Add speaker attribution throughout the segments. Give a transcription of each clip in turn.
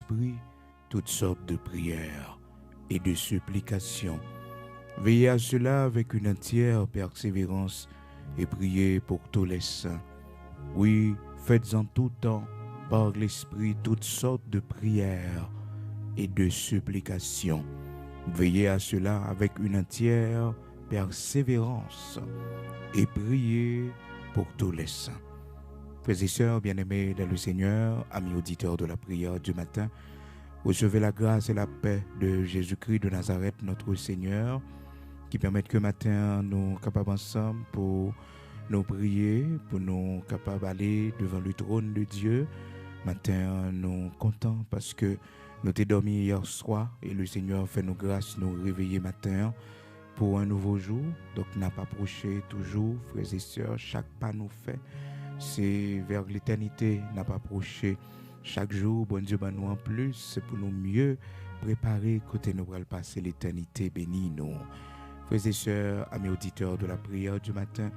Speaker 1: l'esprit toutes sortes de prières et de supplications. Veillez à cela avec une entière persévérance et priez pour tous les saints. Oui, faites en tout temps par l'esprit toutes sortes de prières et de supplications. Veillez à cela avec une entière persévérance et priez pour tous les saints. Frères et sœurs bien-aimés dans le Seigneur, amis auditeurs de la prière du matin, recevez la grâce et la paix de Jésus-Christ de Nazareth, notre Seigneur, qui permettent que matin nous capables ensemble pour nous prier, pour nous capables d'aller devant le trône de Dieu. Matin, nous contents parce que nous t'ai dormi hier soir et le Seigneur fait nous grâce, nous réveiller matin pour un nouveau jour. Donc, n'a pas approché toujours, frères et sœurs, chaque pas nous fait, c'est vers l'éternité, n'a pas approché chaque jour. Bon Dieu, nous en plus, c'est pour nous mieux préparer côté nous allons passer l'éternité bénie nous. Frères et sœurs, amis auditeurs de la prière du matin,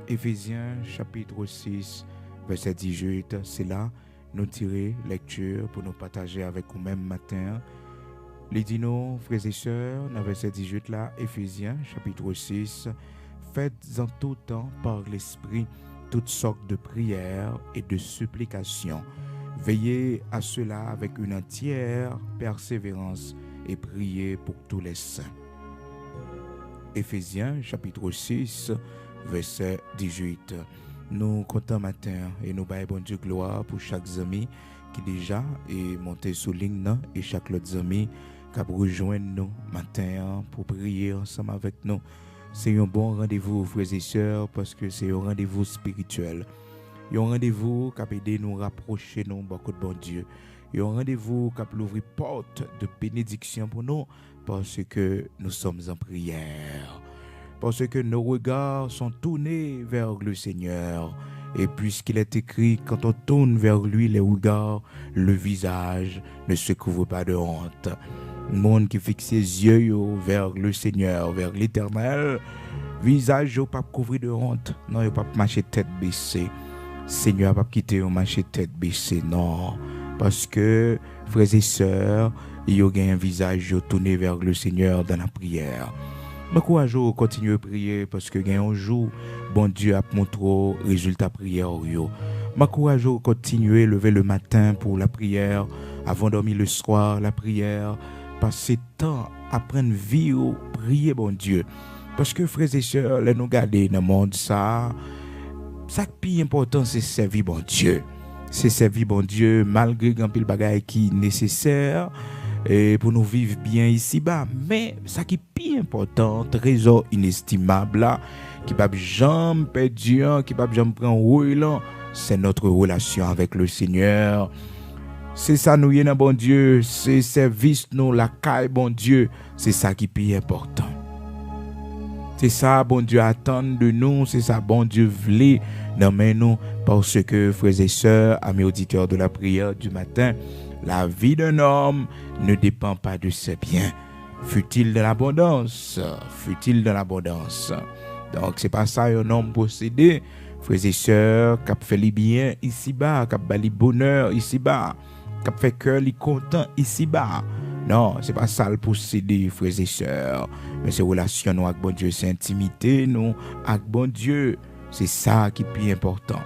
Speaker 1: Éphésiens chapitre 6, verset 18, c'est là nous tirer lecture pour nous partager avec vous-même matin. Les dinos, frères et sœurs, dans verset 18 là, Éphésiens chapitre 6, faites en tout temps par l'esprit toutes sortes de prières et de supplications. Veillez à cela avec une entière persévérance et priez pour tous les saints. Éphésiens chapitre 6, verset 18. Nous comptons matin et nous baillons bon Dieu gloire pour chaque ami qui déjà est monté sous ligne et chaque autre ami qui a rejoint nous matin pour prier ensemble avec nous. C'est un bon rendez-vous, frères et sœurs, parce que c'est un rendez-vous spirituel. Il y a un rendez-vous qui a aidé nous rapprocher nous beaucoup de bon Dieu. Il y a un rendez-vous qui a ouvert porte de bénédiction pour nous parce que nous sommes en prière. Parce que nos regards sont tournés vers le Seigneur. Et puisqu'il est écrit, quand on tourne vers lui les regards, le visage ne se couvre pas de honte. Le monde qui fixe ses yeux vers le Seigneur, vers l'Éternel, visage ne pas couvrir de honte. Non, il ne pas marcher tête baissée. Seigneur n'a pas quitté au marcher tête baissée. Non, parce que, frères et sœurs, il y a un visage tourné vers le Seigneur dans la prière. M'encourage à continuer à prier parce que un jour, bon Dieu a montré le résultat prière. M'encourage à continuer à lever le matin pour la prière, avant de dormir le soir, la prière. Passer temps à prendre vie au prier, bon Dieu. Parce que, frères et sœurs, là, nous garder dans le monde, ça qui est plus important, c'est servir, bon Dieu. C'est servir, bon Dieu, malgré un peu de bagaille qui est nécessaire. Et pour nous vivre bien ici-bas. Mais ça qui est plus important, trésor inestimable là, qui ne peut jamais perdre, qui ne peut jamais prendre rôle, c'est notre relation avec le Seigneur. C'est ça nous y est dans bon Dieu, c'est service nous la caille bon Dieu, c'est ça qui est plus important. C'est ça bon Dieu attend de nous, c'est ça bon Dieu voulait dans nous parce que frères et sœurs, amis auditeurs de la prière du matin, la vie d'un homme ne dépend pas de ses biens. Fut-il de l'abondance? Fut-il de l'abondance? Donc, c'est pas ça un homme possédé. Frères et sœurs, qui a fait les biens ici-bas, qui a fait le bonheur ici-bas, qui a fait cœur les content ici-bas. Non, c'est pas ça le posséder, frères et sœurs. Mais c'est relation nous avec bon Dieu, c'est intimité nous avec bon Dieu. C'est ça qui est plus important.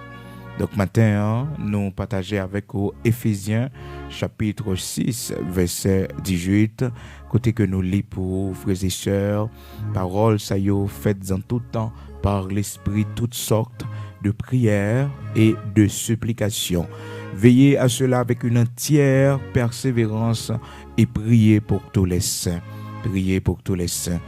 Speaker 1: Donc matin, nous partageons avec vous Éphésiens chapitre 6, verset 18, côté que nous lisons pour vous, frères et sœurs, parole ça y est, faites en tout temps par l'Esprit toutes sortes de prières et de supplications. Veillez à cela avec une entière persévérance et priez pour tous les saints. Priez pour tous les saints.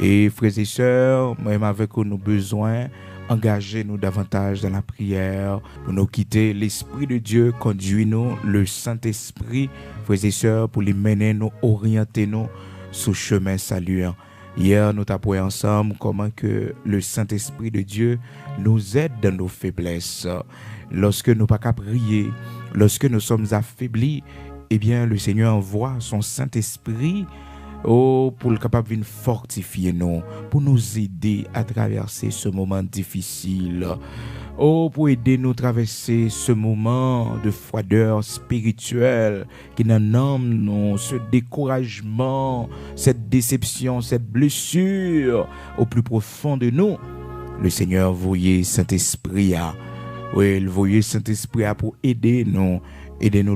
Speaker 1: Et frères et sœurs, même avec nos besoins, engagez-nous davantage dans la prière pour nous quitter. L'Esprit de Dieu conduit-nous, le Saint-Esprit, frères et sœurs, pour les mener, nous orienter nous sur chemin saluant. Hier, nous t'apprenons ensemble comment que le Saint-Esprit de Dieu nous aide dans nos faiblesses. Lorsque nous ne pouvons pas prier, lorsque nous sommes affaiblis, eh bien, le Seigneur envoie son Saint-Esprit pour le capable de fortifier nous, pour nous aider à traverser ce moment difficile. Oh, pour aider nous à traverser ce moment de froideur spirituelle qui nous nomme, nous, ce découragement, cette déception, cette blessure au plus profond de nous. Le Seigneur voyait Saint-Esprit à, oui, il voyait Saint-Esprit à pour aider nous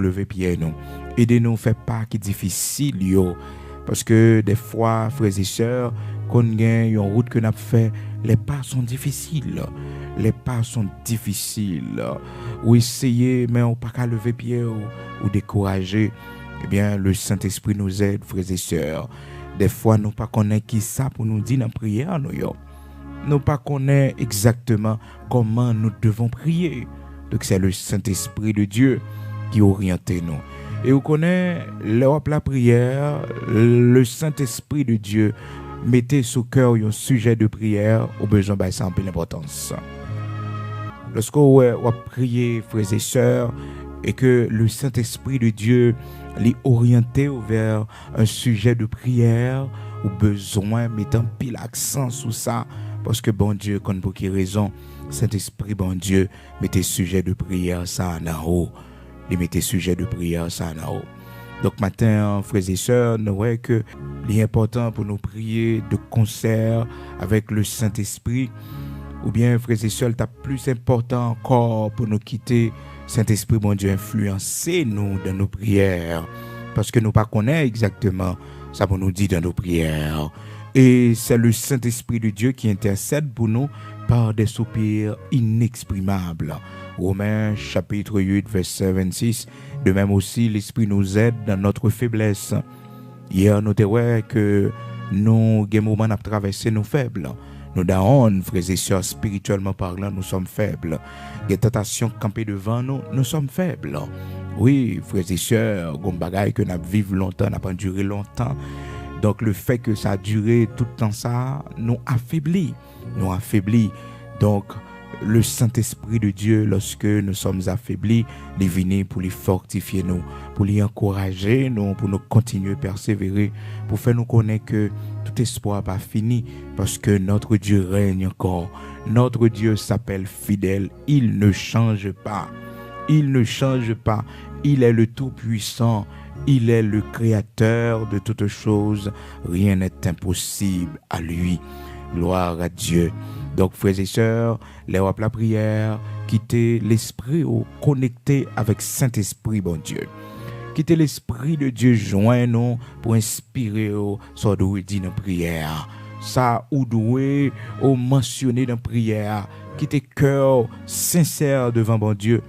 Speaker 1: lever pied nous, aider nous faire pas qui difficile yo, parce que des fois frères et sœurs qu'on gagne une route que n'a fait, les pas sont difficiles. Les pas sont difficiles. Ou essayer, mais on pas qu'à lever pied ou décourager. Eh bien, le Saint-Esprit nous aide, frères et sœurs. Des fois, nous pas connaît qui ça pour nous dire dans la prière, nous pas connaît exactement comment nous devons prier. Donc, c'est le Saint-Esprit de Dieu qui oriente nous. Et vous connaissez, la prière, le Saint-Esprit de Dieu mettez sous cœur un sujet de prière au besoin de ça en pleine importance. Lorsque vous priez, frères et sœurs, et que le Saint-Esprit de Dieu l'est orienté vers un sujet de prière, ou besoin mettant pile accent sur ça, parce que bon Dieu, quand pour qui raison, Saint-Esprit, bon Dieu, mettez sujet de prière ça en haut. Il mettez sujet de prière ça en haut. Donc matin, frères et sœurs, nous voyons que l'important pour nous prier de concert avec le Saint-Esprit, ou bien frères et sœurs, c'est plus important encore pour nous quitter Saint-Esprit, bon Dieu, influencer nous dans nos prières, parce que nous ne connaissons pas exactement ça pour nous dire dans nos prières. Et c'est le Saint-Esprit de Dieu qui intercède pour nous par des soupirs inexprimables. Romains chapitre 8, verset 26. De même aussi, l'Esprit nous aide dans notre faiblesse. Hier, nous avons que nous, des moments, nous traversé nos faibles. Nous d'ahon, frères et sœurs, spirituellement parlant, nous sommes faibles. Des tentations campées devant nous, nous sommes faibles. Oui, frères et sœurs, des bagailles que nous vivons longtemps, n'a pas duré longtemps. Donc le fait que ça a duré tout le temps, ça nous affaiblit. Nous affaiblit. Donc le Saint-Esprit de Dieu, lorsque nous sommes affaiblis, il vient pour les fortifier nous, pour les encourager nous, pour nous continuer à persévérer, pour faire nous connaître que tout espoir n'est pas fini, parce que notre Dieu règne encore. Notre Dieu s'appelle fidèle, il ne change pas. Il ne change pas. Il est le Tout-Puissant. Il est le Créateur de toutes choses. Rien n'est impossible à lui. Gloire à Dieu. Donc, frères et sœurs, les wap la prière, quittez l'esprit ou connectez avec Saint-Esprit, bon Dieu. Quittez l'esprit de Dieu, joignez-nous pour inspirer au soit doué dit dans prière. Ça ou doué ou mentionné dans prière. Quittez cœur sincère devant bon Dieu.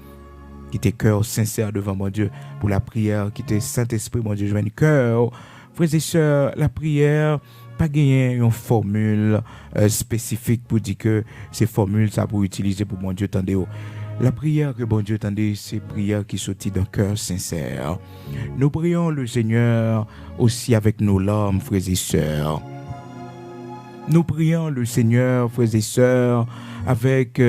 Speaker 1: Quittez cœur sincère devant mon Dieu pour la prière. Quittez Saint-Esprit, mon Dieu, joignez cœur. Frères et sœurs, la prière, pas gagner une formule spécifique pour dire que ces formules, ça pour utiliser pour mon Dieu, tendez. La prière que bon Dieu tendez, c'est prière qui sortit d'un cœur sincère. Nous prions le Seigneur aussi avec nos larmes, frères et sœurs. Nous prions le Seigneur, frères et sœurs, avec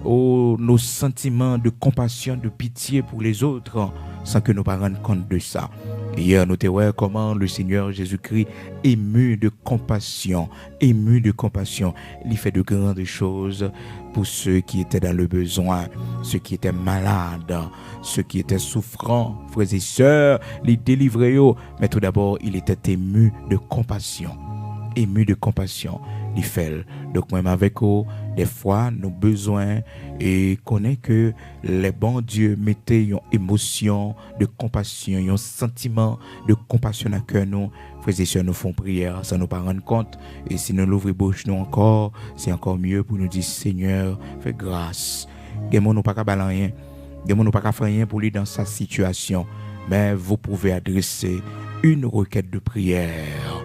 Speaker 1: nos sentiments de compassion, de pitié pour les autres, sans que nous ne rendions compte de ça. Hier, nous avons vu comment le Seigneur Jésus-Christ, ému de compassion, il fait de grandes choses pour ceux qui étaient dans le besoin, ceux qui étaient malades, ceux qui étaient souffrants, frères et sœurs, les délivrer. Mais tout d'abord, il était ému de compassion. Il fait. Donc même avec eux, des fois, nos besoins et connaît que les bons dieux mettaient une émotion de compassion, un sentiment de compassion à cœur nous. Frères et sœurs, nous font prière, ça nous pas rendre compte. Et si nous l'ouvrons bouche nous encore, c'est encore mieux pour nous dire Seigneur, fais grâce. Des gens nous pas capable rien, des gens nous pas capable rien pour lui dans sa situation, mais vous pouvez adresser une requête de prière.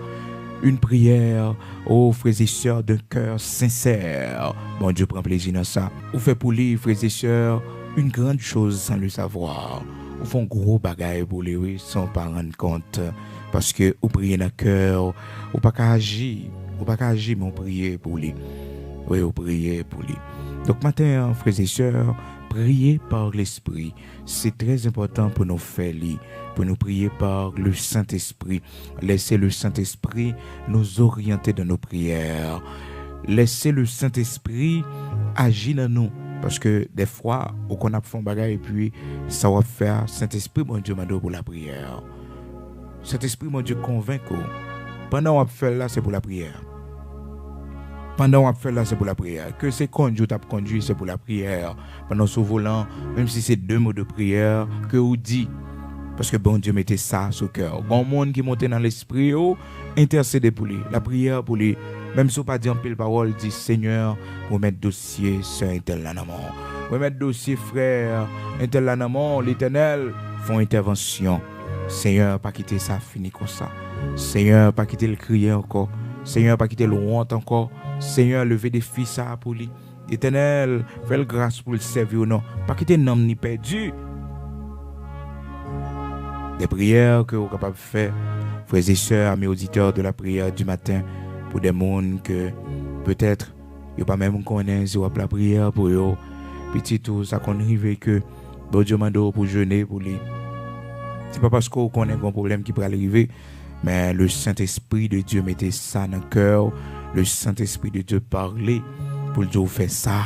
Speaker 1: Une prière aux frères et sœurs d'un cœur sincère. Bon Dieu prend plaisir dans ça. Vous faites pour lui, frères et sœurs, une grande chose sans le savoir. Vous faites un gros bagage pour lui sans pas rendre compte. Parce que vous priez dans le cœur, vous pas qu'à agir. Vous pas qu'à agir, mais vous priez pour lui. Oui, vous priez pour lui. Donc maintenant, frères et sœurs, prier par l'Esprit, c'est très important pour nous faire lire, pour nous prier par le Saint-Esprit. Laissez le Saint-Esprit nous orienter dans nos prières. Laissez le Saint-Esprit agir dans nous, Parce que des fois, on a fait un bagage et puis ça va faire Saint-Esprit, mon Dieu, m'a pour la prière. Saint-Esprit, mon Dieu, convainc que pendant qu'on fait là, c'est pour la prière. Pendant qu'on fait là, c'est pour la prière. Que c'est conduit, conduit, c'est pour la prière. Pendant ce volant, même si c'est 2 mots de prière, que vous dit. Parce que bon Dieu mettait ça sur le cœur. Bon monde qui monte dans l'esprit, intercéder pour lui. La prière pour lui. Même si vous pas dit en pile parole, dit Seigneur, vous mettre dossier sur un tel l'anamon. Vous mettre dossier frère, un tel l'anamon, l'Éternel font intervention. Seigneur, pas quitter ça, fini comme ça. Seigneur, pas quitter le crier encore. Seigneur, pas quitter le honte encore. Seigneur, lever des fils à pour lui. Éternel, fais le grâce pour le servir ou non. Pas quitter nom ni perdu. Des prières que vous êtes capable de faire, frères et sœurs, amis auditeurs de la prière du matin, pour des mondes que peut-être ils pas même connaissent ou la prière pour eux. Petit tout ça qu'on arrive que bon Dieu m'a donné pour jeûner pour lui. C'est pas parce qu'on connaît un problème qui peut arriver, mais le Saint-Esprit de Dieu mettait ça dans le cœur, le Saint-Esprit de Dieu parlait pour Dieu faire ça,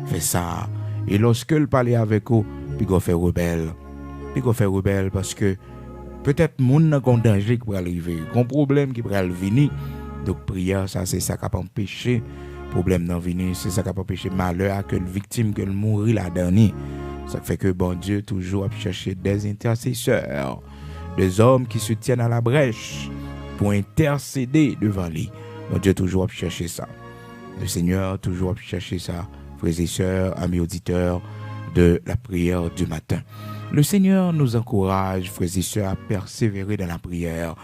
Speaker 1: fait ça. Et lorsque il parlait avec eux, puis il fait rebelle. Puis il fait rebelle parce que peut-être monde n'a un danger qui peut arriver, un problème qui peut venir. Donc prière, ça c'est ça qui peut empêcher problème d'en venir, c'est ça qui peut empêcher malheur à que le victime que le mourir la dernière. Ça fait que bon Dieu toujours a cherché des intercesseurs, des hommes qui se tiennent à la brèche pour intercéder devant lui. Bon Dieu toujours a cherché ça. Le Seigneur toujours a cherché ça, frères et sœurs, amis auditeurs de la prière du matin. Le Seigneur nous encourage, frères et sœurs, à persévérer dans la prière.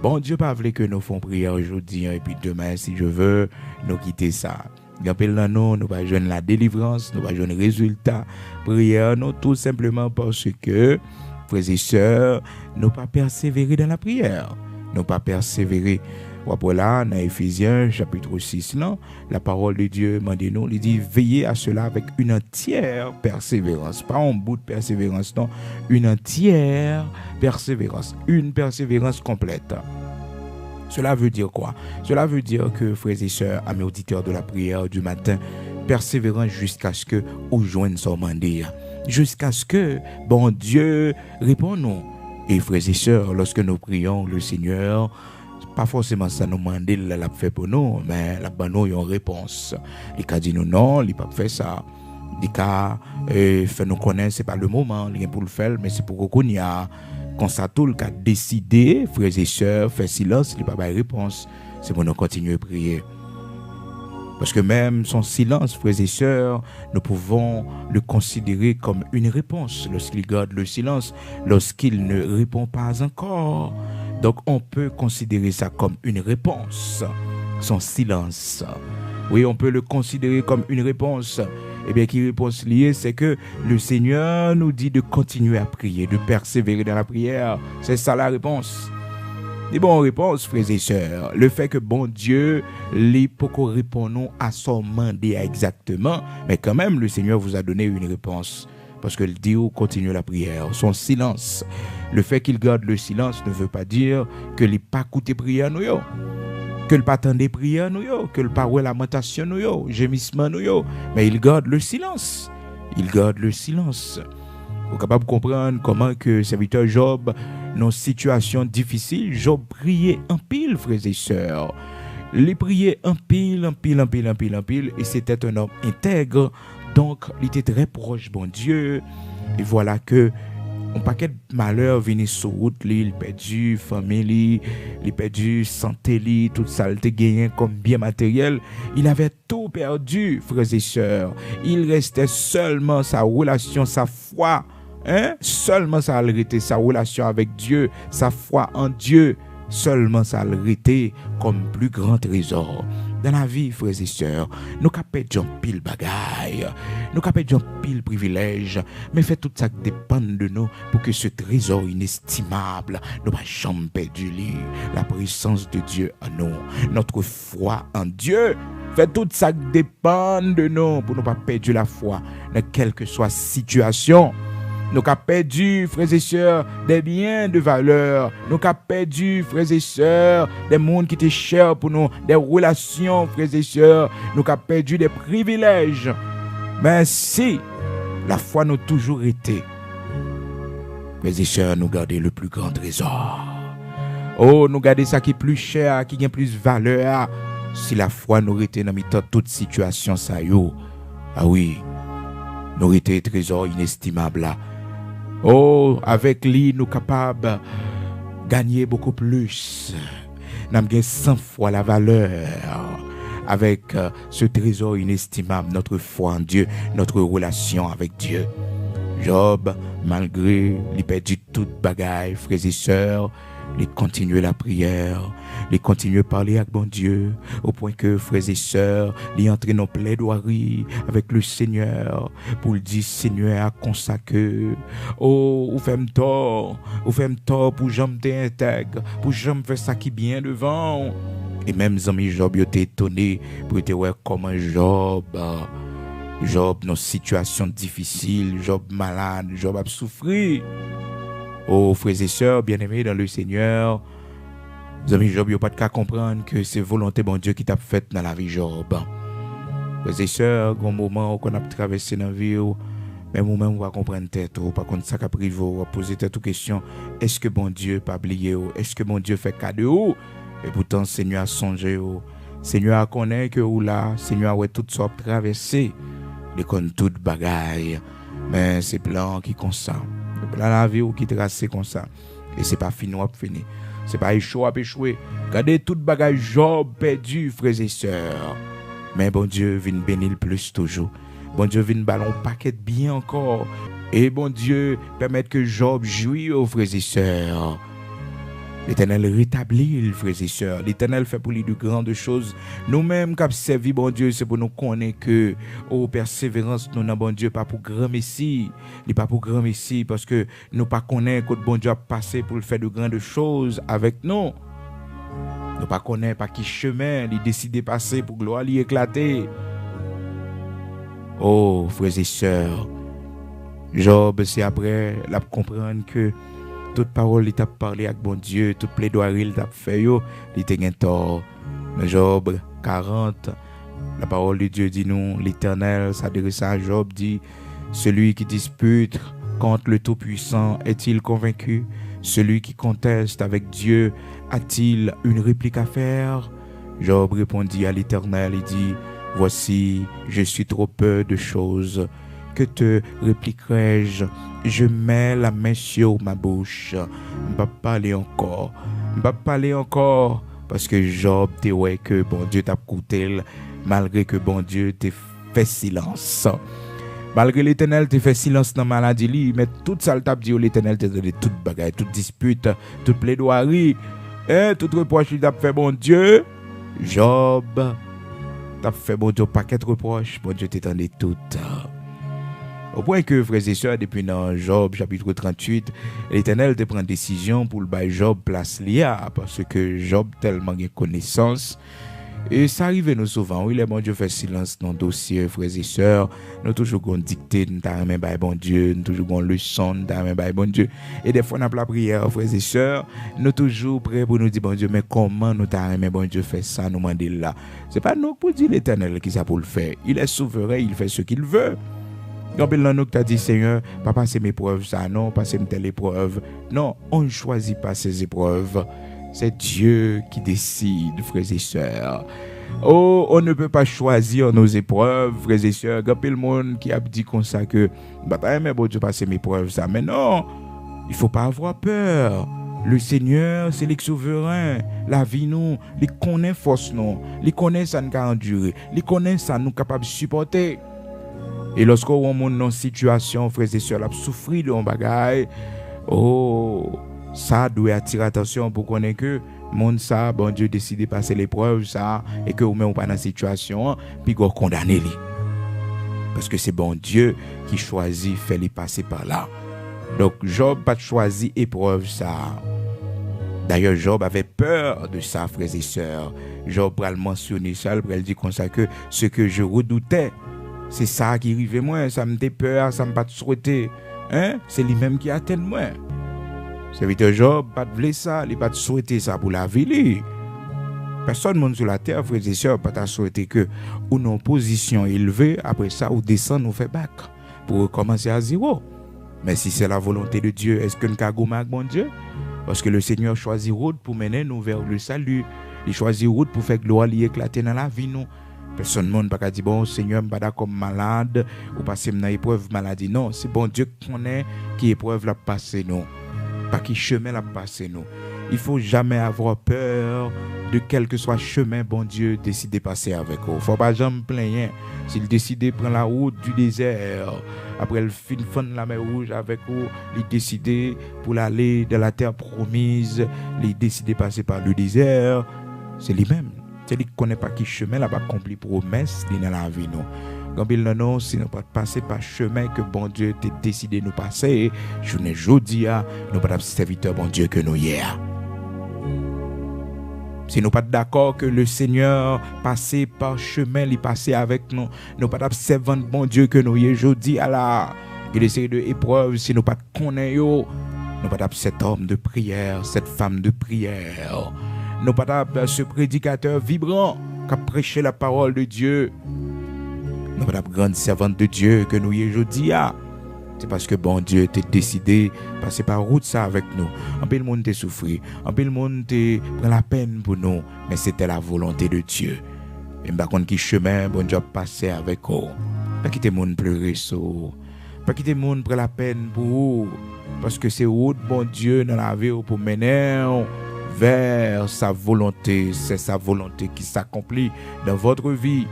Speaker 1: Bon Dieu pas voulu que nous fassions prière aujourd'hui et puis demain, si je veux, nous quitter ça. Nous pas joindre la délivrance, nous pas joindre le résultat. Prière, non, tout simplement parce que, frères et sœurs, nous pas persévérer dans la prière. Nous pas persévérer. Après là, dans Éphésiens chapitre 6, là, la parole de Dieu m'a dit nous, il dit veillez à cela avec une entière persévérance. Pas un bout de persévérance, non, une entière persévérance. Une persévérance complète. Cela veut dire quoi? Cela veut dire que, frères et sœurs, amis auditeurs de la prière du matin, persévérant jusqu'à ce que vous joignent son mandat. Jusqu'à ce que, bon Dieu, réponde-nous. Et frères et sœurs, lorsque nous prions le Seigneur, pas forcément ça nous demander l'a fait pour nous, mais la bonne nous une réponse. Il a dit nous non, il pas fait ça. Il a fait nous connaître, c'est pas le moment, il pour le faire, mais c'est pour qu'on y a quand ça tout le cas décidé, frères et sœurs, faire silence, il pas de réponse. C'est pour nous continuer à prier. Parce que même son silence, frères et sœurs, nous pouvons le considérer comme une réponse lorsqu'il garde le silence, lorsqu'il ne répond pas encore. Donc on peut considérer ça comme une réponse, son silence. Oui, on peut le considérer comme une réponse. Eh bien, qui réponse liée, c'est que le Seigneur nous dit de continuer à prier, de persévérer dans la prière. C'est ça la réponse. Des bonnes réponses, frères et sœurs. Le fait que bon Dieu, les pour répondons à son mandat exactement, mais quand même, le Seigneur vous a donné une réponse. Parce que Dieu continue la prière, son silence. Le fait qu'il garde le silence ne veut pas dire que il n'a pas écouté prière nous, que il pas attendait prière nous, que il pas lamentation nous, gémissement nous, mais il garde le silence. Il garde le silence. Vous êtes capable de comprendre comment que serviteur Job, dans une situation difficile, Job priait en pile, frères et sœurs. Il priait en pile, et c'était un homme intègre. Donc, il était très proche, bon Dieu. Et voilà que un paquet de malheurs venaient sur route, il perdu famille, il perdu santé, tout ça, il était gagné comme bien matériel. Il avait tout perdu, frères et sœurs. Il restait seulement sa relation, sa foi. Seulement ça a arrêté sa relation avec Dieu, sa foi en Dieu. Seulement ça a arrêté comme plus grand trésor. Dans la vie, frères et sœurs, nous capons pile bagaille, nous capons pile privilège, mais fait tout ça dépend de nous pour que ce trésor inestimable ne va jamais perdre la présence de Dieu en nous, notre foi en Dieu. Fait tout ça dépend de nous pour ne pas perdre la foi dans quelle que soit situation. Nous avons perdu, frères et sœurs, des biens de valeur. Nous avons perdu, frères et sœurs, des mondes qui étaient chers pour nous, des relations, frères et sœurs. Nous avons perdu des privilèges. Mais si la foi nous toujours été, frères et sœurs, nous garder le plus grand trésor. Oh, nous garder ça qui est plus cher, qui a plus valeur. Si la foi nous était dans toute situation, ça yo. Ah oui, nous était trésor inestimable là. Oh, avec lui, nous capables de gagner beaucoup plus. Nous avons 100 fois la valeur. Avec ce trésor inestimable, notre foi en Dieu, notre relation avec Dieu. Job, malgré les perdu toute bagaille, frères et sœurs, il continue la prière, il continue à parler avec bon Dieu, au point que, frères et sœurs, il entre dans plaidoirie avec le Seigneur, pour lui dire, Seigneur, à consacrer, oh, ou fait tort pour jamais intègre, pour jamais faire ça qui bien devant. Et même amis Job, il était étonné pour te voir comment Job dans une situation difficile, Job malade, Job a souffert. Oh, frères et sœurs, bien-aimés dans le Seigneur, amis Job, il n'y a pas de cas comprendre que c'est volonté bon Dieu qui t'a fait dans la vie Job. Frères et sœurs, au moment qu'on a traversé dans la vie, mais nous-mêmes, on va comprendre tête, par contre, ça qu'a privé, on va poser tête aux questions. Est-ce que bon Dieu pas oublié? Est-ce que bon Dieu fait cadeau? Et pourtant, Seigneur a songé, Seigneur a connaît que ou là, Seigneur a toutes sortes traversées, les connaît toutes bagailles, mais c'est plan qui comme ça, le plan la vie ou qui tracé comme ça, et c'est pas fini ou fini, c'est pas échoué à échouer. Regardez toutes bagailles Job perdu, frères et sœurs, mais bon Dieu vient bénir plus toujours, bon Dieu vient ballon paquet bien encore, et bon Dieu permet que Job jouisse aux frères et sœurs. L'Éternel rétablit, frères et sœurs. L'Éternel fait pour lui de grandes choses. Nous-mêmes, qui avons servi bon Dieu, c'est pour nous connaître que, oh, persévérance, nous n'avons bon Dieu pas pour grand Messie. Il n'est pas pour grand Messie parce que nous ne connaissons pas que bon Dieu a passé pour faire de grandes choses avec nous. Nous ne connaissons pas qui chemin il décide de passer pour gloire lui éclater. Oh, frères et sœurs, Job, c'est après, la comprendre que toute parole, il t'a parlé avec bon Dieu, toute plaidoirie, il t'a fait, il t'a gagné tort. Dans Job 40, la parole de Dieu dit nous, l'Éternel s'adresse à Job, dit, celui qui dispute contre le Tout-Puissant est-il convaincu? Celui qui conteste avec Dieu a-t-il une réplique à faire? Job répondit à l'Éternel et dit, voici, je suis trop peu de choses. Que te répliquerai-je? Je mets la main sur ma bouche. Je ne vais pas parler encore. Parce que Job, t'es ouais que bon Dieu t'a écouté, malgré que bon Dieu t'a fait silence. Malgré l'Éternel t'a fait silence dans la maladie, mais tout ça, t'a dit l'Éternel t'a donné toute bagaille, toute dispute, toute plaidoirie, et toute reproche qu'il t'a fait bon Dieu. Job, t'as fait bon Dieu paquet de reproches, bon Dieu t'étendait tout. Au point que, frères et sœurs, depuis dans Job, chapitre 38, l'Éternel te prend décision pour le bail Job place l'IA, parce que Job tellement de connaissance. Et ça arrive nous souvent, oui, les bon Dieu fait silence dans le dossier, frères et sœurs. Nous toujours gon dicté, nous t'as même bail bon Dieu, nous toujours gon leçon, nous t'as même bail bon Dieu. Et des fois, on a la prière, frères et sœurs, nous toujours prêts pour nous dire, bon Dieu, mais comment nous t'as même bon Dieu fait ça, nous demander là. C'est pas nous pour dire l'Éternel qui ça pour le faire. Il est souverain, il fait ce qu'il veut. Donc, nous t'a dit, Seigneur, pas passer mes épreuves, ça, non, passer telle épreuve. Non, on ne choisit pas ces épreuves. C'est Dieu qui décide, frères et sœurs. Oh, on ne peut pas choisir nos épreuves, frères et sœurs. Il y a le monde qui a dit comme ça que, mais bon Dieu, passer mes épreuves, ça. Mais non, il ne faut pas avoir peur. Le Seigneur, c'est le souverain. La vie, nous, il connaît force, nous. Il connaît ça nous endurer. Il connaît ça nous capable de supporter. Et lorsqu'on est dans une situation, frères et sœurs, qui souffrent de bagaille, oh, ça doit attirer attention pour qu'on ait que monde ça, bon Dieu décide de passer l'épreuve, ça, et que vous même pas dans la situation, puis qu'on condamne lui. Parce que c'est bon Dieu qui choisit, fait les passer par là. Donc, Job pas choisi épreuve, ça. D'ailleurs, Job avait peur de ça, frères et sœurs. Job a mentionné ça, il dit comme ça que ce que je redoutais, c'est ça qui arrivait moi, ça me fait peur, ça me pas souhaité. Hein? C'est lui-même qui atteint moi. Serviteur Job, pas de ça, il pas souhaité ça pour la vie. Personne monde sur la terre, frères et sœurs, pas souhaité que ou non position élevée, après ça, ou descend, nous fait bac pour recommencer à zéro. Mais si c'est la volonté de Dieu, est-ce que nous avons bon Dieu? Parce que le Seigneur choisit route pour mener nous vers le salut. Il choisit route pour faire gloire lui éclater dans la vie nous. Personne ne peut pas dire bon Seigneur, je ne suis pas comme malade ou passer dans épreuve maladie. Non, c'est bon Dieu qui connaît qui épreuve la passer nous. Pas qui chemin la passer nous. Il faut jamais avoir peur de quel que soit le chemin bon Dieu décide de passer avec vous. Faut pas jamais plaindre. S'il décide de prendre la route du désert, après le fin de la mer Rouge avec vous, il décide pour aller dans la terre promise, il décide de passer par le désert, c'est lui-même. C'est lui qui connaît pas qui chemin là pas accompli promesse dans la vie nous. Quand il non si nous pas passer par chemin que bon Dieu t'a décidé de nous passer, je ne jodi a nous pas serviteur bon Dieu que nous hier. Si nous pas d'accord que le Seigneur passé par chemin, il passé avec nous, nous pas servant bon Dieu que nous hier jodi à la il essaie de épreuve si nous pas connaît yo, nous pas cet homme de prière, cette femme de prière. Nous pas ce prédicateur vibrant qui a prêché la parole de Dieu. Nous pas grande servante de Dieu que nous hier jodi a. C'est parce que bon Dieu était décidé de passer par route ça avec nous. Un peu le monde t'a souffert, un peu le monde t'a pris la peine pour nous, mais c'était la volonté de Dieu. Et par contre qui chemin bon Dieu passer avec vous. Pas quitter le monde pleurer so. Pas quitter le monde prendre la peine pour vous parce que c'est route bon Dieu dans la vie pour mener vers sa volonté, c'est sa volonté qui s'accomplit dans votre vie.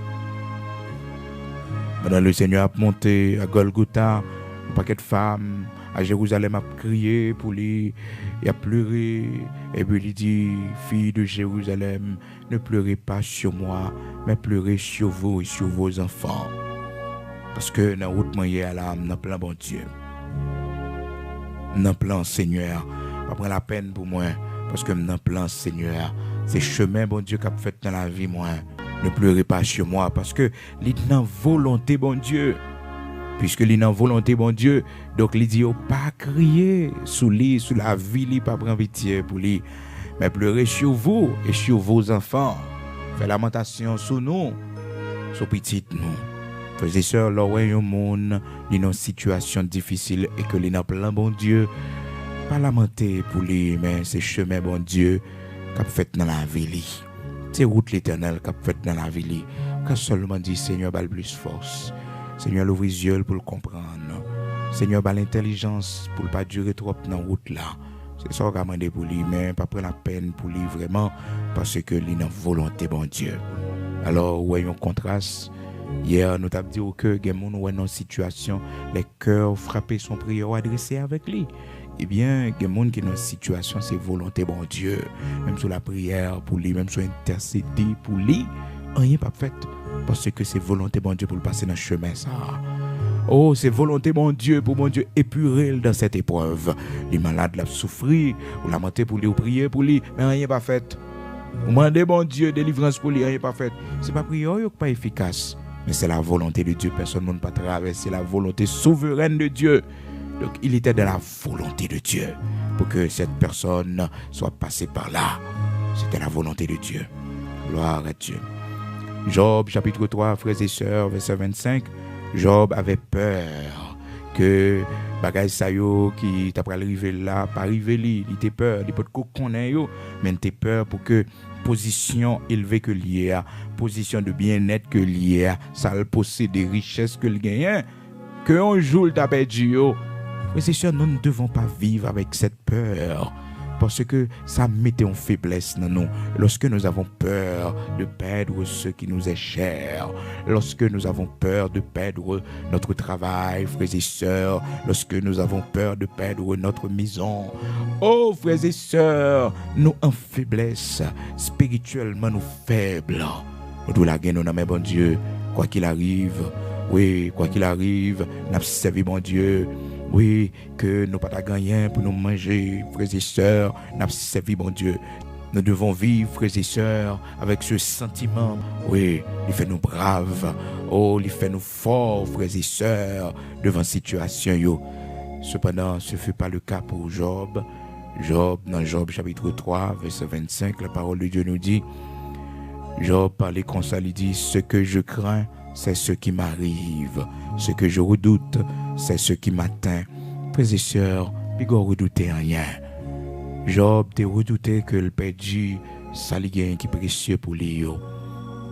Speaker 1: Pendant le Seigneur a monté à Golgotha, un paquet de femmes à Jérusalem a crié pour lui, il a pleuré, et puis il dit, fille de Jérusalem, ne pleurez pas sur moi, mais pleurez sur vous et sur vos enfants. Parce que dans la route moyen à l'âme, dans plan bon Dieu, dans plan Seigneur, pas prendre la peine pour moi, parce que dans plan Seigneur, c'est chemin bon Dieu qu'a fait dans la vie moi. Ne pleurez pas sur moi parce que il dans volonté bon Dieu. Puisque il dans volonté bon Dieu, donc il dit pas crier sous lui, sous la vie, il pas prendre pitié pour lui, mais pleurer sur vous et sur vos enfants. Faire lamentation sur nous, sur petite nous. Frères et sœurs, lorsque un monde est dans une situation difficile et que il dans plein bon Dieu, pas lamenter pour lui, mais c'est chemin bon Dieu qu'a fait dans la vie. C'est route l'éternel qu'a fait dans la vie. Qu'a seulement dit Seigneur, bal plus force. Seigneur, l'ouvre les yeux pour le comprendre. Seigneur, bal l'intelligence pour ne pas durer trop dans la route là. C'est ça qu'on a demandé pour lui, mais pas prendre la peine pour lui vraiment, parce que il a volonté bon Dieu. Alors, voyons contraste. Hier, nous avons dit que les gens sont dans une situation, les cœurs frappés sont prières adressées avec lui. Eh bien, il y a des gens qui sont dans une situation, c'est volonté bon Dieu. Même sur la prière pour lui, même sur intercéder pour lui, rien pas fait. Parce que c'est volonté bon Dieu pour le passer dans le chemin, ça. Oh, c'est volonté bon Dieu pour mon Dieu épurer dans cette épreuve. Les malades l'ont souffert, ou lamenter pour lui, ou prier pour lui, mais rien pas fait. Vous demandez bon Dieu délivrance pour lui, rien pas fait. C'est pas prière qui pas efficace, mais c'est la volonté de Dieu. Personne ne peut pas traverser la volonté souveraine de Dieu. Donc, il était dans la volonté de Dieu pour que cette personne soit passée par là. C'était la volonté de Dieu. Gloire à Dieu. Job, chapitre 3, frères et sœurs, verset 25. Job avait peur que bagay sa yo qui t'a pas arrivé là, pas arrivé li, il était peur, il peut connaître yo, mais il était peur pour que position élevée que lié, position de bien-être que lié, ça le possède des richesses que le gagne, que un jour t'a perdu yo. Frères et sœurs, nous ne devons pas vivre avec cette peur. Parce que ça met en faiblesse dans nous. Lorsque nous avons peur de perdre ce qui nous est cher, lorsque nous avons peur de perdre notre travail, frères et sœurs, lorsque nous avons peur de perdre notre maison, oh frères et sœurs, nous en faiblesse, spirituellement nous faibles. Nous devons la gagner, nous bon Dieu, quoi qu'il arrive, oui, quoi qu'il arrive, nous avons servi bon Dieu. Oui, que nous pas gagner pour nous manger, frères et sœurs, nous avons servi bon Dieu. Nous devons vivre, frères et sœurs, avec ce sentiment. Oui, il fait nous braves. Oh, il fait nous forts, frères et sœurs, devant la situation. Yo. Cependant, ce ne fut pas le cas pour Job. Job, dans Job chapitre 3, verset 25, la parole de Dieu nous dit, Job parlait comme ça, il dit, ce que je crains, c'est ce qui m'arrive. Ce que je redoute, c'est ce qui m'atteint. Frères et sœurs, il ne redoutait rien. Job te redouté que le perdu, ça li gagne qui précieux pour lui.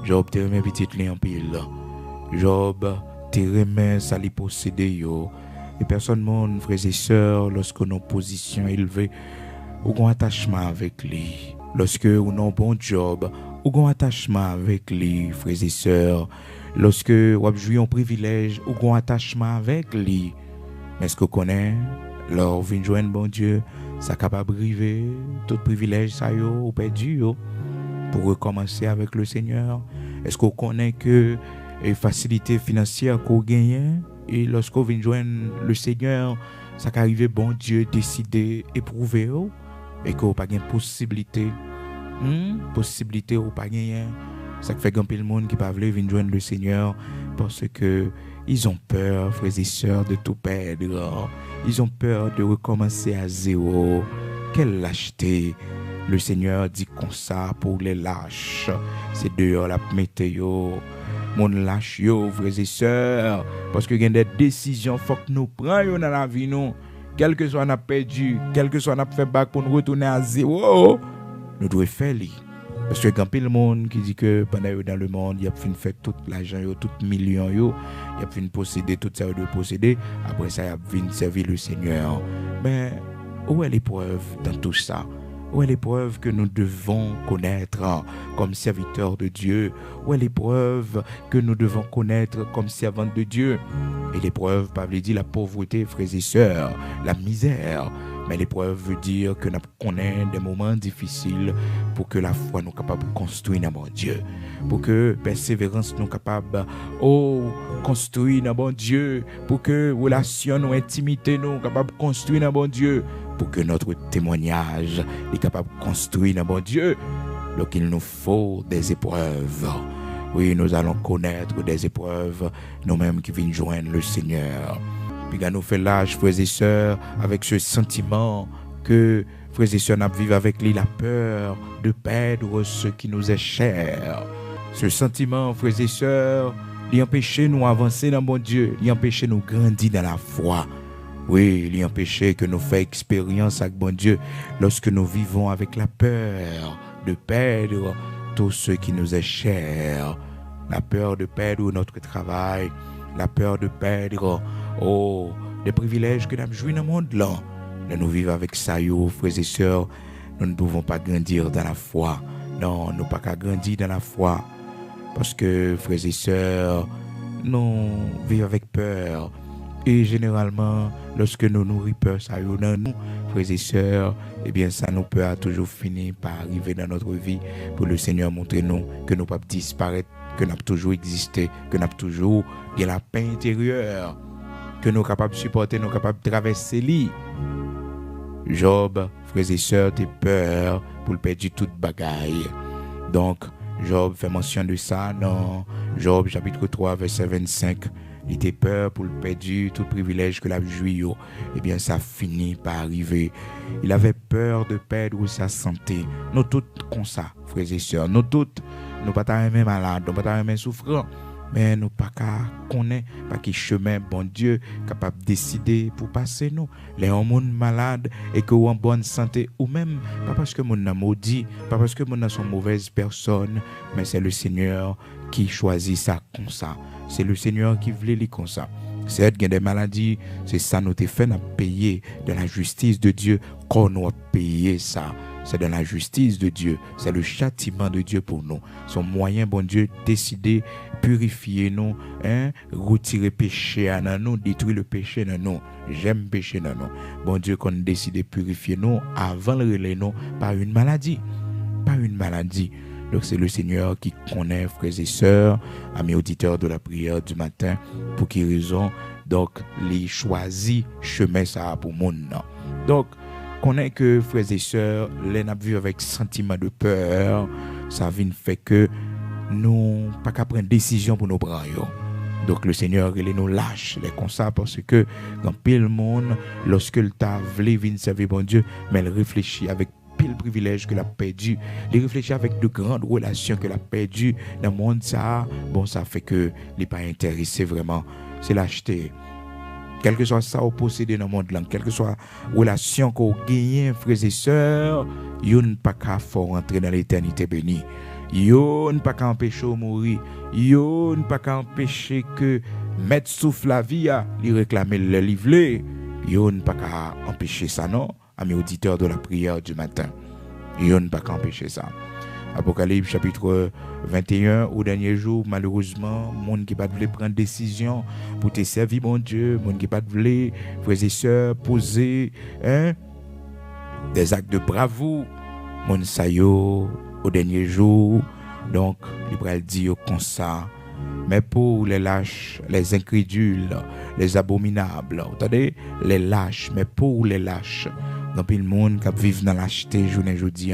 Speaker 1: Job te remet petit li en pile. Job te remet ça li possédé yo. Et personne monde, frères et sœurs, lorsque nous position élevée, ou un attachement avec lui. Lorsque nous avons un bon job, ou un attachement avec lui, frères et sœurs. Lorsque vous avez un privilège, ou un attachement avec lui. Mais est-ce que vous connaissez, lors vous joindre bon Dieu, ça capable de briver tout privilège ça yo ou perdu yo pour recommencer avec le Seigneur. Est-ce qu'on connaît que les facilités financières qu'on gagne et lorsqu'on vient joindre le Seigneur, ça qu'arrive bon Dieu décider éprouver et qu'on pas gagne possibilité possibilité ou pas gagne. Ça fait grand pile monde qui pas veut venir joindre le Seigneur parce que ils ont peur, frères et sœurs, de tout perdre. Ils ont peur de recommencer à zéro. Quelle lâcheté! Le Seigneur dit comme ça pour les lâches. C'est dehors la météo. Mon lâche yo, frères et sœurs. Parce que il y a des décisions faut que nous prenions dans la vie nous. Quel que soit on a perdu, quel que soit on a fait bac pour nous retourner à zéro, nous devons faire li. Parce que quand le monde qui dit que pendant dans le monde, il y a fait tout l'argent, tout million, il y a fait posséder tout ça, de posséder. Après ça, il y a fait servir le Seigneur. Mais où est l'épreuve dans tout ça? Où est l'épreuve que nous devons connaître comme serviteurs de Dieu? Où est l'épreuve que nous devons connaître comme servantes de Dieu? Et l'épreuve, Pavel dit la pauvreté, frères et sœurs, la misère. Mais l'épreuve veut dire que nous connaissons des moments difficiles pour que la foi nous capable de construire dans mon Dieu. Pour que persévérance nous capable de construire dans mon Dieu. Pour que relation nous, intimité nous capable de construire dans mon Dieu. Pour que notre témoignage est capable de construire dans mon Dieu. Donc il nous faut des épreuves. Oui, nous allons connaître des épreuves, nous-mêmes qui venons joindre le Seigneur. Puis quand nous faisons l'âge, frères et sœurs, avec ce sentiment que, frères et sœurs, nous vivons avec lui la peur de perdre ce qui nous est cher. Ce sentiment, frères et sœurs, il empêche nous avancer dans mon Dieu, il empêche nous grandir dans la foi. Oui, il empêche que nous fassions expérience avec mon Dieu lorsque nous vivons avec la peur de perdre tout ce qui nous est cher. La peur de perdre notre travail, la peur de perdre des privilèges que nous avons joués dans le monde là. Nous vivons avec ça, frères et sœurs. Nous ne pouvons pas grandir dans la foi. Non, nous ne pouvons pas grandir dans la foi. Parce que, frères et sœurs, nous vivons avec peur. Et généralement, lorsque nous nourrissons peur, ça y est, nous, frères et sœurs, eh bien, ça nous peut toujours finir par arriver dans notre vie pour le Seigneur montrer nous que nous ne pouvons pas disparaître, que nous avons toujours existé, que nous avons toujours la paix intérieure, que nous sommes capables de supporter, nous sommes capables de traverser l'île. Job, frères et sœurs, t'es peur pour le perdre toute bagaille. Donc, Job fait mention de ça dans Job chapitre 3, verset 25. Il était peur pour le perdre tout privilège que la joui. Eh bien, ça finit par arriver. Il avait peur de perdre sa santé. Nous tous comme ça, frères et sœurs. Nous tous, nous pas même malades, nous pas même souffrants. Mais nous pas connaître pas qui chemin bon Dieu capable de décider pour passer nous. Les hommes malades et que ou en bonne santé ou même pas parce que mon n'a maudit, pas parce que mon n'a sont mauvaises personnes, mais c'est le Seigneur qui choisit ça comme ça. C'est le Seigneur qui voulait les comme ça. C'est des maladies, c'est ça nous te fait payer de la justice de Dieu qu'on nous a payé ça. C'est dans la justice de Dieu, c'est le châtiment de Dieu pour nous. Son moyen, bon Dieu, décider, purifier nous, retirer péché à nous, détruire le péché dans nous. J'aime péché dans nous. Bon Dieu, qu'on décide de purifier nous avant de relayer nous par une maladie. Par une maladie. Donc c'est le Seigneur qui connaît, frères et sœurs, amis auditeurs de la prière du matin, pour qui raison, donc, les choisit chemin ça pour mon nom. Donc, connaît que, frères et sœurs, les n'a vu avec sentiment de peur, ça vient fait que nous pas qu'à prendre décision pour nous prendre. Donc le Seigneur il nous lâche les comme ça parce que dans pile monde lorsque le t'a voulu venir servir bon Dieu mais il réfléchit avec pile pile privilège que l'a perdu. Il réfléchit avec de grandes relations que l'a perdu dans le monde ça. Bon, ça fait que il n'est pas intéressé vraiment. C'est l'acheter. Quel que soit ça au posséder dans le monde là, quelle que soit relation qu'on gagne, frères et sœurs, yo ne pas qu'à faire rentrer dans l'éternité bénie. Yo ne pas qu'à empêcher de mourir. Yo ne pas qu'à empêcher que mettre souffle la vie à lui réclamer le livre. Yo ne pas qu'à empêcher ça non, amis auditeurs de la prière du matin. Yo ne pas qu'à empêcher ça. Apocalypse chapitre 21, au dernier jour, malheureusement, monde qui pas voulu prendre décision pour te servir, mon Dieu, monde qui pas voulu, frères et sœurs, poser des actes de bravoure, monde sa yo, au dernier jour, donc, il va dire comme ça, mais pour les lâches, les incrédules, les abominables, vous entendez, les lâches, mais pour les lâches, donc le monde qui vit dans l'acheter journée aujourd'hui,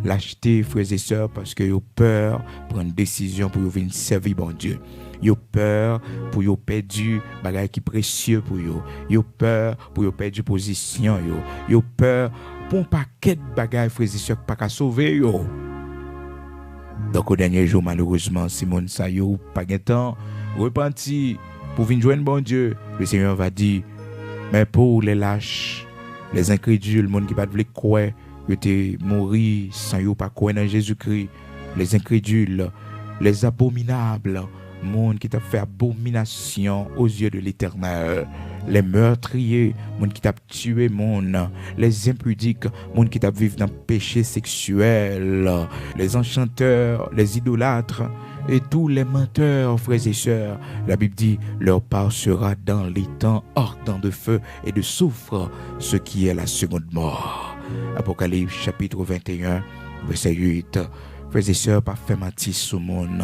Speaker 1: l'acheter frères et sœurs parce que ont peur de prendre une décision pour venir servir bon Dieu. Ils ont peur pour ils perdu bagage qui précieux pour eux. Ils ont peur pour ils perdu position yo. Ils ont peur pour un paquet de bagages frères et sœurs pas qu'à sauver yo. Donc au dernier jour malheureusement Simon ça yo pas de temps repenti pour venir joindre bon Dieu. Le Seigneur va dire mais pour les lâches, les incrédules, le monde qui pas voulu croire, ils étaient morts sans yo pas croire dans Jésus-Christ, les incrédules, les abominables, le monde qui t'a fait abomination aux yeux de l'Éternel, les meurtriers, le monde qui t'a tué monde, les impudiques, le monde qui t'a vécu dans le péché sexuel, les enchanteurs, les idolâtres et tous les menteurs, frères et sœurs. La Bible dit, leur part sera dans les temps ardents de feu et de soufre, ce qui est la seconde mort. Apocalypse chapitre 21, verset 8. Frères et sœurs, pas faire mentir sur le monde.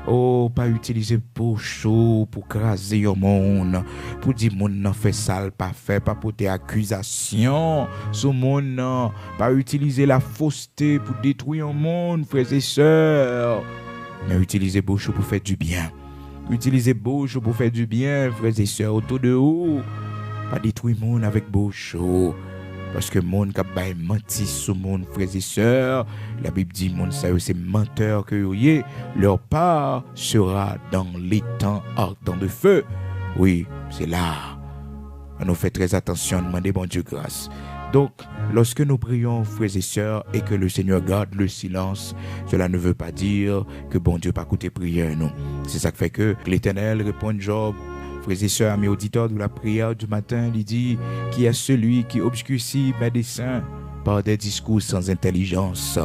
Speaker 1: Oh, pas utiliser pour chaud, pour craser le monde, pour dire monde n'a fait ça, pas fait, pas porter accusation sur le monde, pas utiliser la fausseté pour détruire le monde, frères et sœurs. Mais utilisez bouche pour faire du bien. Utilisez bouche pour faire du bien, frères et sœurs, autour de vous. Pas détruire le monde avec bouche. Parce que le monde qui a menti sur le monde, frères et sœurs, la Bible dit, le monde, c'est menteur que vous ayez. Leur part sera dans les temps ardents de feu. Oui, c'est là. On nous fait très attention, demandez bon Dieu grâce. Donc, lorsque nous prions, frères et sœurs, et que le Seigneur garde le silence, cela ne veut pas dire que bon Dieu n'a pas écouté prière, non. C'est ça qui fait que l'Éternel répond Job, frères et sœurs, amis auditeurs de la prière du matin, il dit, qui est celui qui obscurcit mes desseins par des discours sans intelligence.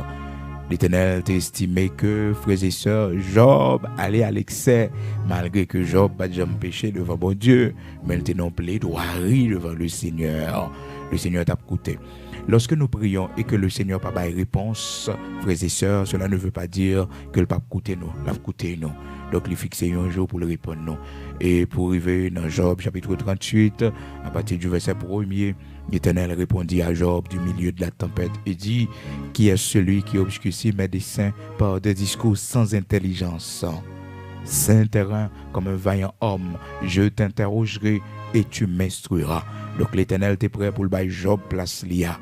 Speaker 1: L'Éternel t'a estimé que, frères et sœurs, Job allait à l'excès, malgré que Job n'a jamais péché devant bon Dieu, mais il était non plaidoirie devant le Seigneur. Le Seigneur t'a écouté. Lorsque nous prions et que le Seigneur n'a pas de réponse, frères et sœurs, cela ne veut pas dire que le pape écouté nous, l'a écouté nous. Donc, il fixé un jour pour le répondre nous. Et pour arriver dans Job, chapitre 38, à partir du verset 1er, l'Éternel répondit à Job du milieu de la tempête et dit, qui est celui qui obscurcit mes desseins par des discours sans intelligence? Saint terrain, comme un vaillant homme, je t'interrogerai et tu m'instruiras. Donc l'Éternel t'est prêt pour le bail Job place l'IA.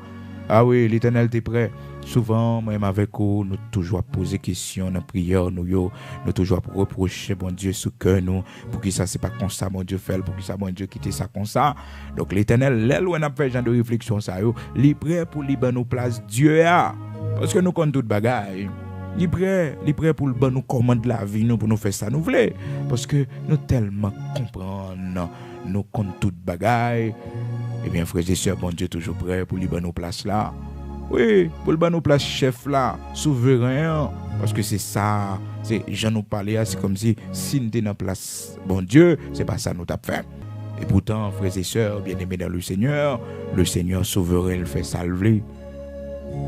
Speaker 1: Ah oui, l'Éternel t'est prêt. Souvent, même avec vous, nous toujours poser questions dans la prière, nous toujours reprocher bon Dieu ce que nous, pour que ça c'est pas comme ça, mon Dieu fait, pour que ça, mon Dieu quitte ça comme ça. Donc l'Éternel, là où on a fait genre de réflexion, ça, il est prêt pour libérer nos places Dieu a. Parce que nous comptons toute bagaille. Il est prêt pour le bon nous commande la vie, nous pour nous faire ça, nous voulons. Parce que nous tellement comprenons, nous comptons toute bagaille. Eh bien, frères et sœurs, bon Dieu toujours prêt pour libérer nos places là. Oui, pour le ban nos places chef là, souverain. Parce que c'est ça, c'est j'en nous parler, c'est comme si nous étions dans place, bon Dieu, c'est pas ça nous t'a fait. Et pourtant, frères et sœurs, bien-aimés dans le Seigneur souverain, il fait salver.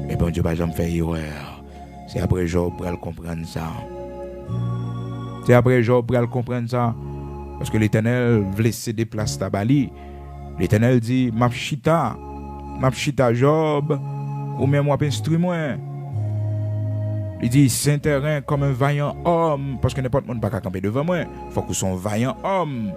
Speaker 1: Et bon Dieu, pas jamais fait erreur. C'est après Job pour le comprendre ça. C'est après Job pour le comprendre ça. Parce que l'Éternel voulait céder place à Bali. L'Éternel dit, Mapchita Job, ou même moi instruis-moi. Il dit, Saint terrain comme un vaillant homme. Parce que n'importe monde pas qu'à camper devant moi. Il faut que soit un vaillant homme.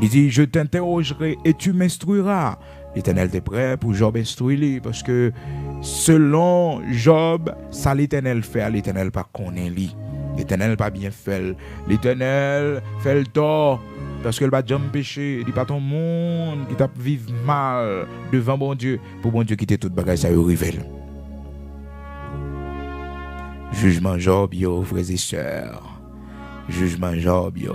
Speaker 1: Il dit, je t'interrogerai et tu m'instruiras. L'Éternel est prêt pour Job instruire parce que selon Job, ça l'Éternel fait, l'Éternel pas connaît lui. L'Éternel pas bien fait. L'Éternel fait le tort. Parce que le pas jamais péché. Il pas ton monde qui t'a vivre mal devant bon Dieu. Pour bon Dieu quitter toute bagage, ça y révèle. Jugement Job, yo, frères et sœurs. Jugement Job, yo.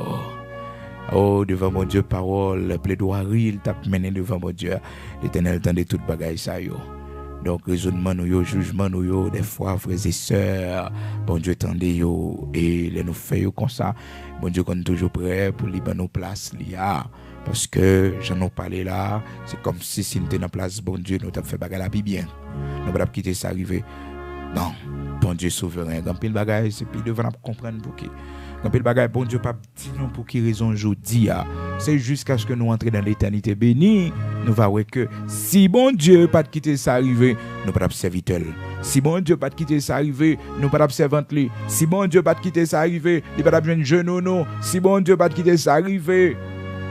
Speaker 1: Oh, devant mon Dieu, parole, plaidoirie, il t'a mené devant mon Dieu. L'Éternel tendait toute bagage, ça yo. Donc, raisonnement nous yo, jugement nous yo, des fois, frères et sœurs, bon Dieu tendez yo, et les nous fait yo comme ça. Bon Dieu qu'on est toujours prêt pour libérer nos places, là. Parce que, j'en ai parlé là, c'est comme si nous étions dans place, bon Dieu, nous avons fait bagage la bien. Nous ne pas quitter ça arriver. Non, bon Dieu souverain. Quand pile bagage, c'est puis devant comprendre pour qui. Quand pile bagage, bon Dieu pas dit non pour qui raison aujourd'hui. C'est jusqu'à ce que nous entrions dans l'éternité bénie. Nous va voir que si bon Dieu pas quitter ça arriver, nous pas serviteur. Si bon Dieu pas quitter ça arriver, nous pas servante li. Si bon Dieu pas quitter ça arriver, il pas besoin de genou non. Si bon Dieu pas quitter ça arriver,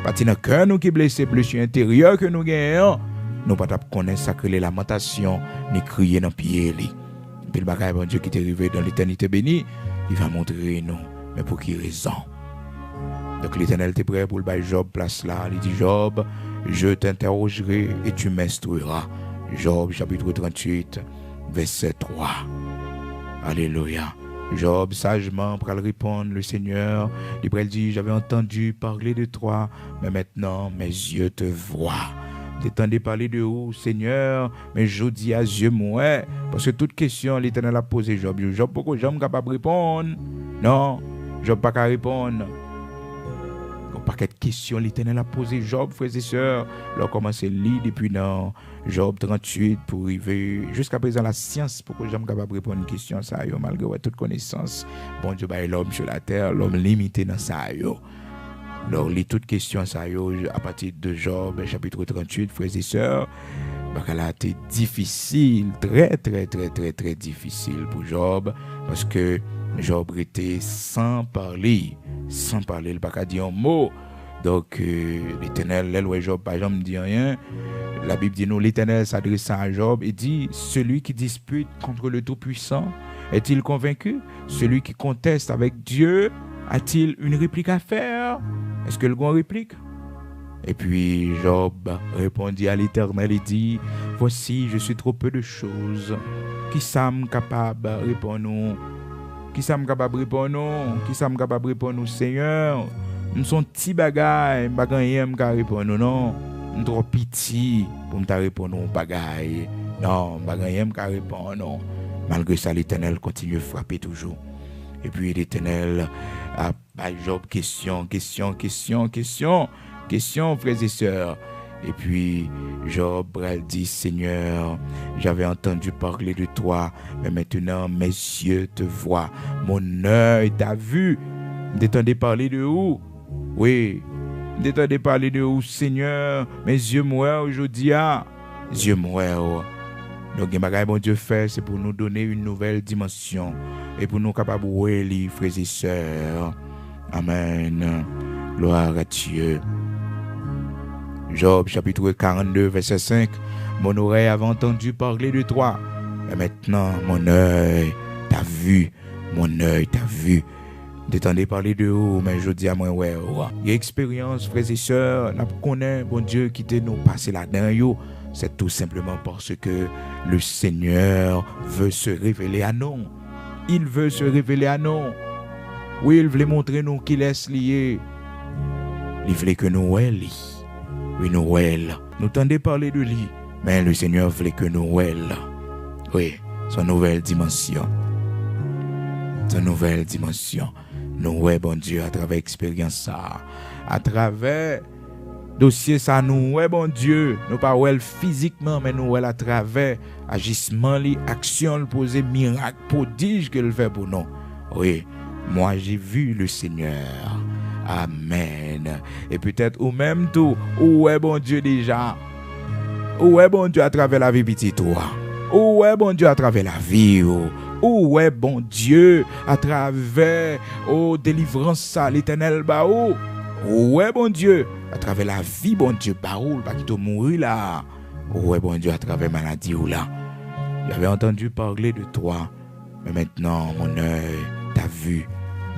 Speaker 1: pas dans cœur nous qui blessé blessure intérieure que nous gagnons, nous pas connaître sacré les lamentations ni crier dans pied li. Puis le bagage bon Dieu qui est arrivé dans l'éternité bénie, il va montrer nous, mais pour qui raison? Donc l'Éternel était prêt pour le bail Job place là, il dit Job, je t'interrogerai et tu m'instruiras. Job chapitre 38 verset 3. Alléluia. Job sagement pour répondre le Seigneur, il dit j'avais entendu parler de toi, mais maintenant mes yeux te voient. T'entendez parler de où, Seigneur, mais je dis à Dieu, moi, parce que toute question, l'Éternel a posé Job. Job, pourquoi Job n'est pas capable de répondre? Non, Job pas capable de répondre. Un paquet de questions, l'Éternel a posé Job, frères et sœurs. Alors, commencé à lire depuis dans Job 38 pour arriver jusqu'à présent la science, pourquoi Job n'est pas capable de répondre à une question, ça, yo, malgré toute connaissance. Bon Dieu, bah, l'homme sur la terre, l'homme limité dans ça, yo. Alors, les toutes questions, ça, à partir de Job, chapitre 38, frères et sœurs, elle a été difficile, très difficile pour Job, parce que Job était sans parler, il n'a pas dit un mot. Donc, l'Éternel, l'Éloé Job, par exemple, ne dit rien. La Bible dit, nous, l'Éternel s'adresse à Job et dit, celui qui dispute contre le Tout-Puissant, est-il convaincu? Celui qui conteste avec Dieu, a-t-il une réplique à faire? Est-ce que le grand réplique? Et puis Job répondit à l'Éternel et dit, voici, je suis trop peu de choses. Qui sommes capables de répondre? Qui sommes capables de répondre? Qui sommes capables de répondre, Seigneur? Nous sommes petits bagailles, bagailles qui répondre, non? Nous trop petits pour nous répondre aux bagailles. Non, bagailles qui répondre, non. Malgré ça, l'Éternel continue de frapper toujours. Et puis l'Éternel a Job question, frères et sœurs. Et puis Job dit, Seigneur, j'avais entendu parler de toi, mais maintenant mes yeux te voient, mon œil t'a vu. T'entendez parler de où? Oui, t'entendez parler de où, Seigneur? Mes yeux moi aujourd'hui, yeux moi. Donc, bon Dieu fait, c'est pour nous donner une nouvelle dimension et pour nous capables de les frères et sœurs. Amen. Gloire à Dieu. Job chapitre 42 verset 5. Mon oreille avait entendu parler de toi, mais maintenant mon œil t'a vu. Mon œil t'a vu. T'entendez parler de où, mais je dis à moi, ouais. Il y a expérience, frères et sœurs, nous connaissons, bon Dieu, qui te nous passer là-dedans. C'est tout simplement parce que le Seigneur veut se révéler à nous. Il veut se révéler à nous. Oui, il veut montrer nous qu'il est lié. Il veut que nous voyons. Oui, nous voyons. Nous tendons parler de lui, mais le Seigneur veut que nous voyons. Oui, son nouvelle dimension. Son nouvelle dimension. Nous voyons, bon Dieu, à travers l'expérience ça. À travers dossier ça nous ouais bon Dieu nous pas ouais physiquement mais nous ouais à travers agissement li action le poser miracle prodige que le fait pour nous. Oui, moi j'ai vu le Seigneur. Amen. Et peut-être ou même tout ou ouais bon Dieu déjà. Ou ouais bon Dieu à travers la vie petite toi. Ou ouais bon Dieu à travers la vie. Ou ouais bon Dieu à travers délivrance ça l'Éternel ba ou. Ouais bon Dieu à travers la vie bon Dieu baoul pas qui te mourir là. Ouais bon Dieu à travers maladie ou là. J'avais entendu parler de toi, mais maintenant mon œil t'a vu,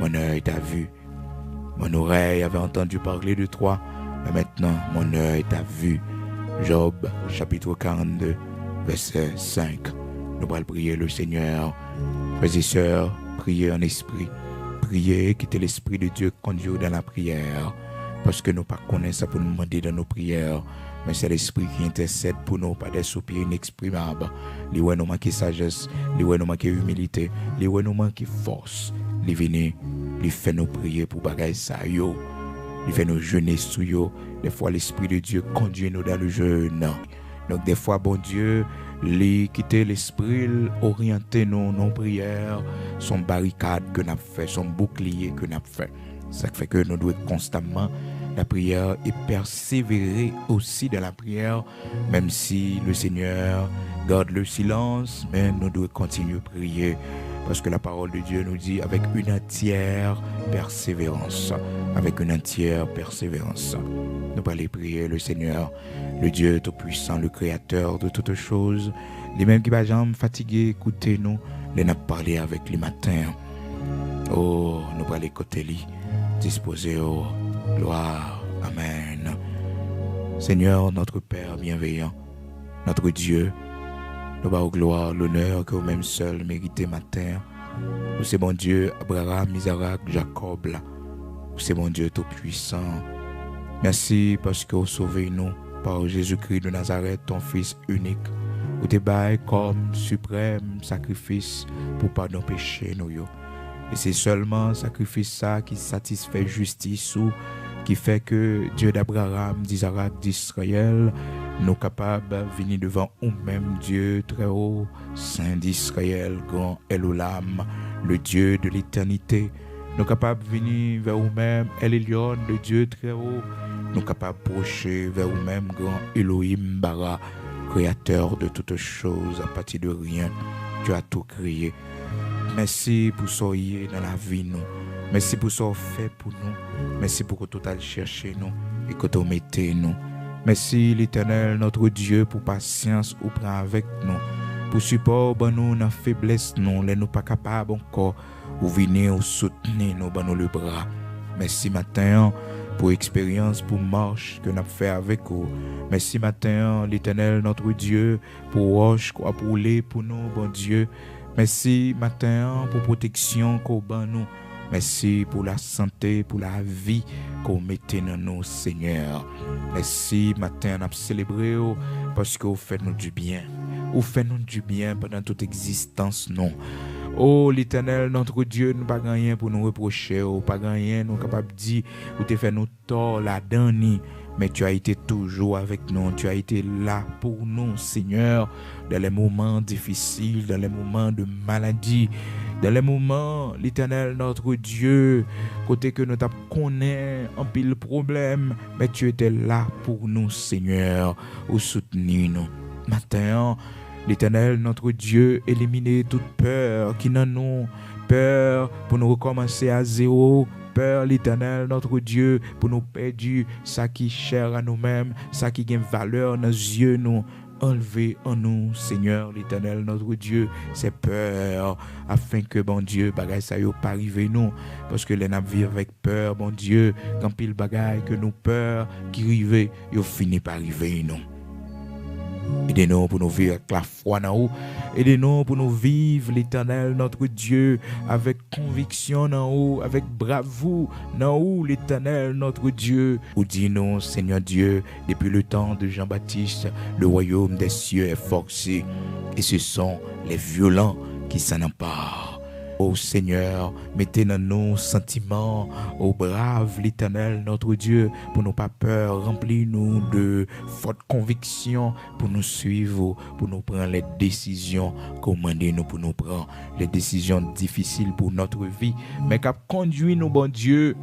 Speaker 1: mon œil t'a vu. Mon oreille avait entendu parler de toi, mais maintenant mon œil t'a vu. Job, chapitre 42, verset 5. Nous allons prier le Seigneur. Frères et sœurs, priez en esprit. Priez, quittez l'Esprit de Dieu conduire dans la prière. Parce que nous ne connaissons pas pour nous demander dans nos prières. Mais c'est l'Esprit qui intercède pour nous, pas des soupirs inexprimables. Les où nous manquons sagesse, les où nous manquons humilité, les où nous manquons force. Les venez, les fait nous prier pour bagaille ça yo. Les fait nous jeûner sous yo. Des fois l'Esprit de Dieu conduit nous dans le jeûne. Donc des fois bon Dieu, les quitter l'esprit, orienter nos prières, son barricade que nous avons fait, son bouclier que nous avons fait. Ça fait que nous devons constamment la prière et persévérer aussi dans la prière, même si le Seigneur garde le silence, mais nous devons continuer à prier. Parce que la parole de Dieu nous dit avec une entière persévérance. Avec une entière persévérance. Nous allons aller prier le Seigneur, le Dieu Tout-Puissant, le Créateur de toutes choses. Les mêmes qui ne sont jamais fatigués, écoutez-nous, les n'a parlé avec les matins. Oh, nous allons aller côté lui, disposer au gloire. Amen. Seigneur, notre Père bienveillant, notre Dieu, nous allons gloire, l'honneur que vous-même seul méritez matin. Vous c'est bon Dieu, Abraham, Isaac, Jacob, là. Vous c'est bon Dieu Tout-Puissant. Merci parce que vous sauvez nous par Jésus-Christ de Nazareth, ton Fils unique. Vous te baillez comme suprême sacrifice pour pardon péché nous yo. Et c'est seulement sacrifice ça qui satisfait justice ou qui fait que Dieu d'Abraham, d'Isaac, d'Israël, nous capables de venir devant nous-mêmes, Dieu très haut, Saint d'Israël, grand Elohim, le Dieu de l'éternité. Nous capables de venir vers nous-mêmes, El Elyon, le Dieu très haut. Nous capables de procher vers nous-mêmes, grand Elohim Bara, créateur de toutes choses, à partir de rien. Tu as tout créé. Merci pour ce qui dans la vie nous. Merci pour ce que fait pour nous. Merci pour que tu as cherché nous et que tu as mettez nous. Merci l'Éternel, notre Dieu, pour patience ou prend avec nous. Pour support, ben nous, dans faiblesse, nous, les nous pas capables encore, ou venir ou soutenir nous, ben nous le bras. Merci matin pour expérience, pour marche que nous avons fait avec vous. Merci matin, l'Éternel, notre Dieu, pour roche, pour lait pour nous, bon Dieu. Merci matin pour protection qu'on ban nous. Merci pour la santé, pour la vie qu'on mettez dans nous, Seigneur. Merci matin, on a célébré parce que vous faites nous du bien. Vous faites nous du bien pendant toute existence, non. Oh, l'Éternel, notre Dieu, nous pas rien pour nous reprocher, pas rien, nous capables de dire, ou te fait nous tort là-dedans, mais tu as été toujours avec nous, tu as été là pour nous, Seigneur, dans les moments difficiles, dans les moments de maladie, dans les moments, l'Éternel, notre Dieu, côté que nous connaissons un pile problème, mais tu étais là pour nous, Seigneur, ou soutenir nous. Matin, l'Éternel, notre Dieu, éliminer toute peur qui n'en nous, peur pour nous recommencer à zéro, peur, l'Éternel, notre Dieu, pour nous perdre ça qui est cher à nous-mêmes, ça qui gagne valeur dans nos yeux, nous. Enlever en nous, Seigneur, l'Éternel, notre Dieu, ces peurs, afin que, bon Dieu, bagaille ça yo pas arriver nous, parce que les n'a vivre avec peur, bon Dieu, quand pile bagaille que nous peur qui arrive, yo fini par arriver nous. Aidez-nous pour nous vivre avec la foi dans haut. Aidez-nous pour nous vivre l'Éternel, notre Dieu, avec conviction dans haut, avec bravoure dans haut, l'Éternel, notre Dieu. Ou dis-nous, Seigneur Dieu, depuis le temps de Jean-Baptiste, le royaume des cieux est forcé. Et ce sont les violents qui s'en emparent. Ô Seigneur, mettez dans nos sentiments, ô brave l'Éternel, notre Dieu, pour nous pas peur, remplis-nous de forte conviction pour nous suivre, pour nous prendre les décisions, commandez-nous pour nous prendre les décisions difficiles pour notre vie, mais qu'à conduire nous, bon Dieu,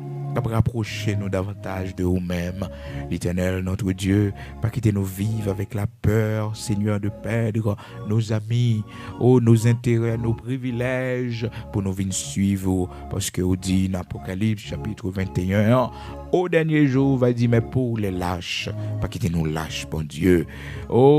Speaker 1: rapprocher nous davantage de nous-mêmes. L'Éternel, notre Dieu, pas quitter nous vivre avec la peur, Seigneur, de perdre nos amis, nos intérêts, nos privilèges, pour nous venir suivre, parce que on dit dans Apocalypse chapitre 21, au dernier jour, va dire, mais pour les lâches, pas quitter nous lâches, bon Dieu.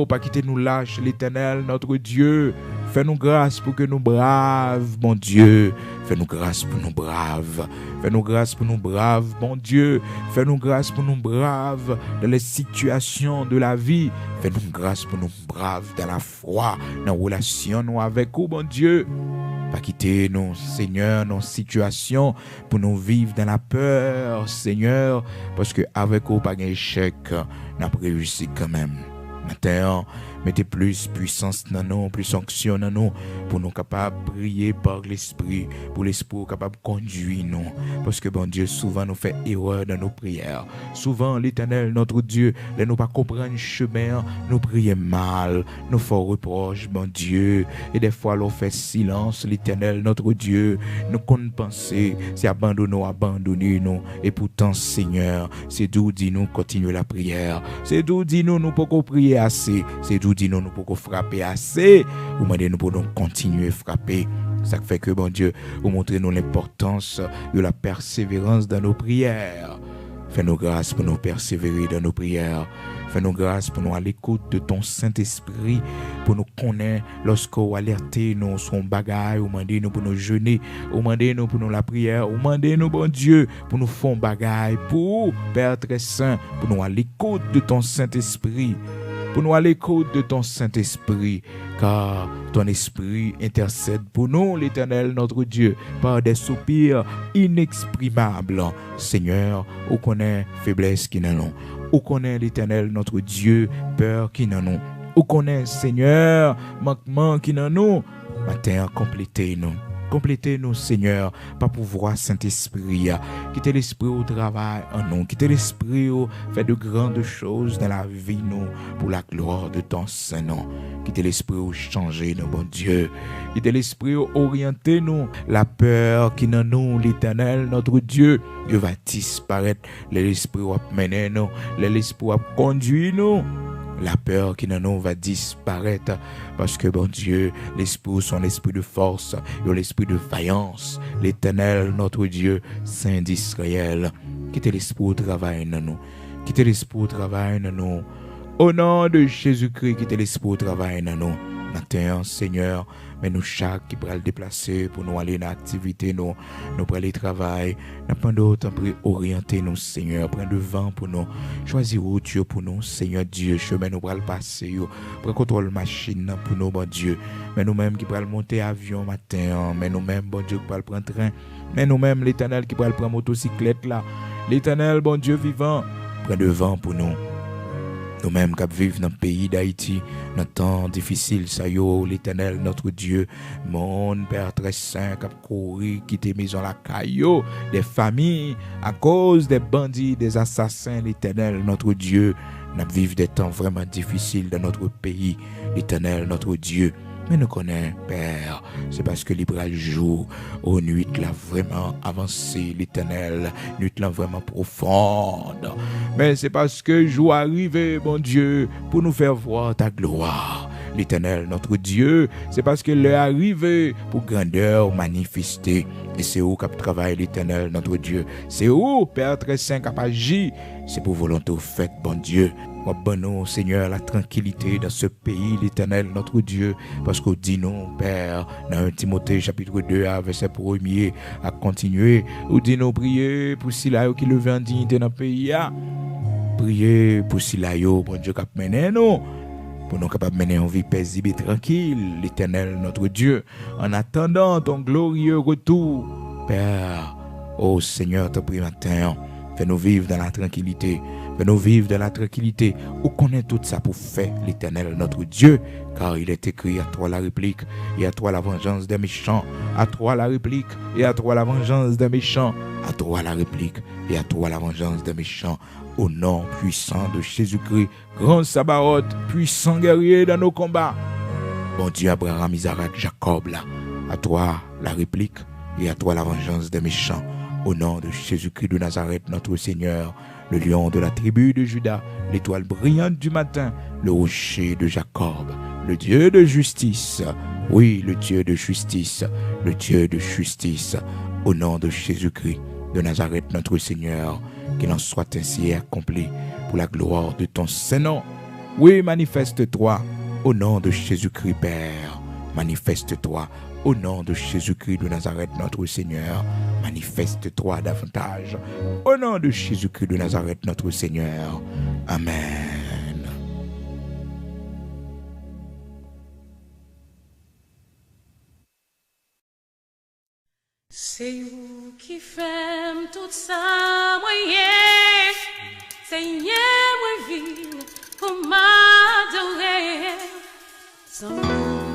Speaker 1: Pas quitter nous lâches, l'Éternel, notre Dieu. Fais-nous grâce pour que nous braves, mon Dieu. Fais-nous grâce pour nous braves. Fais-nous grâce pour nous braves, mon Dieu. Fais-nous grâce pour nous braves dans les situations de la vie. Fais-nous grâce pour nous braves dans la foi, dans la relation avec vous, mon Dieu. Pas quitter nos, Seigneur, nos situations pour nous vivre dans la peur, Seigneur, parce que avec vous, pas d'échec, nous avons réussi quand même. Maintenant, mettez plus puissance dans nous, plus sanction dans nous, pour nous capables de briller par l'Esprit, pour l'Esprit capable de conduire nous. Parce que, bon Dieu, souvent nous fait erreur dans nos prières. Souvent, l'Éternel, notre Dieu, ne nous pas comprendre le chemin, nous prions mal, nous faisons reproche, bon Dieu. Et des fois, l'on fait silence, l'Éternel, notre Dieu, nous comptons penser, c'est abandonner nous. Et pourtant, Seigneur, c'est d'où dit nous continuer la prière. C'est d'où dit nous pouvons prier assez. C'est d'où dit nous pouvons frapper assez. Ou demandez nous pour nous continuer à frapper. Ça fait que, bon Dieu, vous montrez nous l'importance de la persévérance dans nos prières. Fais-nous grâce pour nous persévérer dans nos prières. Fais-nous grâce pour nous à l'écoute de ton Saint-Esprit, pour nous connaître lorsqu'on alerte nous son bagage, ou demander nous pour nous jeûner, ou demander nous pour nous la prière, ou demander nous, bon Dieu, pour nous faire bagage, pour Père très saint, pour nous à l'écoute de ton Saint-Esprit. Pour nous à l'écoute de ton Saint-Esprit, car ton Esprit intercède pour nous, l'Éternel, notre Dieu, par des soupirs inexprimables. Seigneur, on connaît faiblesse qui n'en ont. On connaît l'Éternel, notre Dieu, peur qui n'en ont. On connaît, Seigneur, manquement qui n'en ont. Matin, complétez-nous. Complétez-nous, Seigneur, par pouvoir Saint-Esprit. Quittez l'Esprit au travail en nous. Quittez l'Esprit au fait de grandes choses dans la vie, nous, pour la gloire de ton Saint-Nom. Quittez l'Esprit au changer, nous, bon Dieu. Quittez l'Esprit au orienter, nous. La peur qui dans nous, l'Éternel, notre Dieu, il va disparaître. L'Esprit va mener nous. L'Esprit va conduire nous. La peur qui dans nous va disparaître parce que, bon Dieu, l'Esprit, son esprit de force et l'esprit de vaillance, l'Éternel, notre Dieu, Saint d'Israël. Quittez l'Esprit au travail dans nous. Quittez l'Esprit au travail dans nous. Au nom de Jésus-Christ, quittez l'Esprit au travail dans nous. Matin, Seigneur, mais nous chaque qui pourra le déplacer pour nous aller dans l'activité, nous pour aller travailler. N'a pas d'autre pour orienter nous, Seigneur. Prends le vent pour nous. Choisis route pour nous, Seigneur Dieu. Chemin nous pour le passer. Prends contrôle machine pour nous, bon Dieu. Mais nous-mêmes qui pourra monter avion matin. Mais nous-mêmes, bon Dieu, qui pourra prendre train. Mais nous-mêmes, l'Éternel qui pourra prendre motocyclette là. L'Éternel, bon Dieu vivant, prends le vent pour nous. Nous-mêmes qui vivons dans le pays d'Haïti, dans un temps difficile, ça y est, l'Éternel, notre Dieu, mon Père très saint, qui a couru, quitté maison la caillou, des familles, à cause des bandits, des assassins, l'Éternel, notre Dieu, nous vivons des temps vraiment difficiles dans notre pays, l'Éternel, notre Dieu. Mais nous connaissons, Père, c'est parce que l'Ibral jour, aux nuits là vraiment avancées, l'Éternel, nuit là vraiment profonde. Mais c'est parce que jour arrivé, mon Dieu, pour nous faire voir ta gloire. L'Éternel, notre Dieu, c'est parce que l'heure arrivé pour grandeur manifester. Et c'est où qu'a travaillé l'Éternel, notre Dieu. C'est où, Père très saint, qu'a agi. C'est pour volonté faite, bon Dieu. Bon, Seigneur, la tranquillité dans ce pays, l'Éternel, notre Dieu, parce qu'on dit non, Père, dans 1 Timothée, chapitre 2, verset 1er, à continuer, on dit non, prier pour Silayo qui le veut en dignité dans le pays, prier pour Silayo, bon Dieu, qui mené nous, pour nous capables de mener une vie paisible et tranquille, l'Éternel, notre Dieu, en attendant ton glorieux retour, Père, oh Seigneur, te prie matin, fais-nous vivre dans la tranquillité. Fais-nous vivre dans la tranquillité. On connaît tout ça pour faire l'Éternel, notre Dieu. Car il est écrit à toi la réplique et à toi la vengeance des méchants. À toi la réplique et à toi la vengeance des méchants. À toi la réplique et à toi la vengeance des méchants. Au nom puissant de Jésus-Christ, grand Sabaoth, puissant guerrier dans nos combats. Bon Dieu, Abraham, Isaac, Jacob, là. À toi la réplique et à toi la vengeance des méchants. Au nom de Jésus-Christ de Nazareth, notre Seigneur, le lion de la tribu de Juda, l'étoile brillante du matin, le rocher de Jacob, le Dieu de justice. Oui, le Dieu de justice, le Dieu de justice. Au nom de Jésus-Christ de Nazareth, notre Seigneur, qu'il en soit ainsi accompli pour la gloire de ton Saint-Nom. Oui, manifeste-toi au nom de Jésus-Christ, Père. Manifeste-toi au nom de Jésus-Christ de Nazareth, notre Seigneur. Manifeste-toi davantage au nom de Jésus-Christ de Nazareth, notre Seigneur. Amen.
Speaker 2: C'est vous qui faites tout ça, moyen. Seigneur, moi vive pour m'adorer. Sans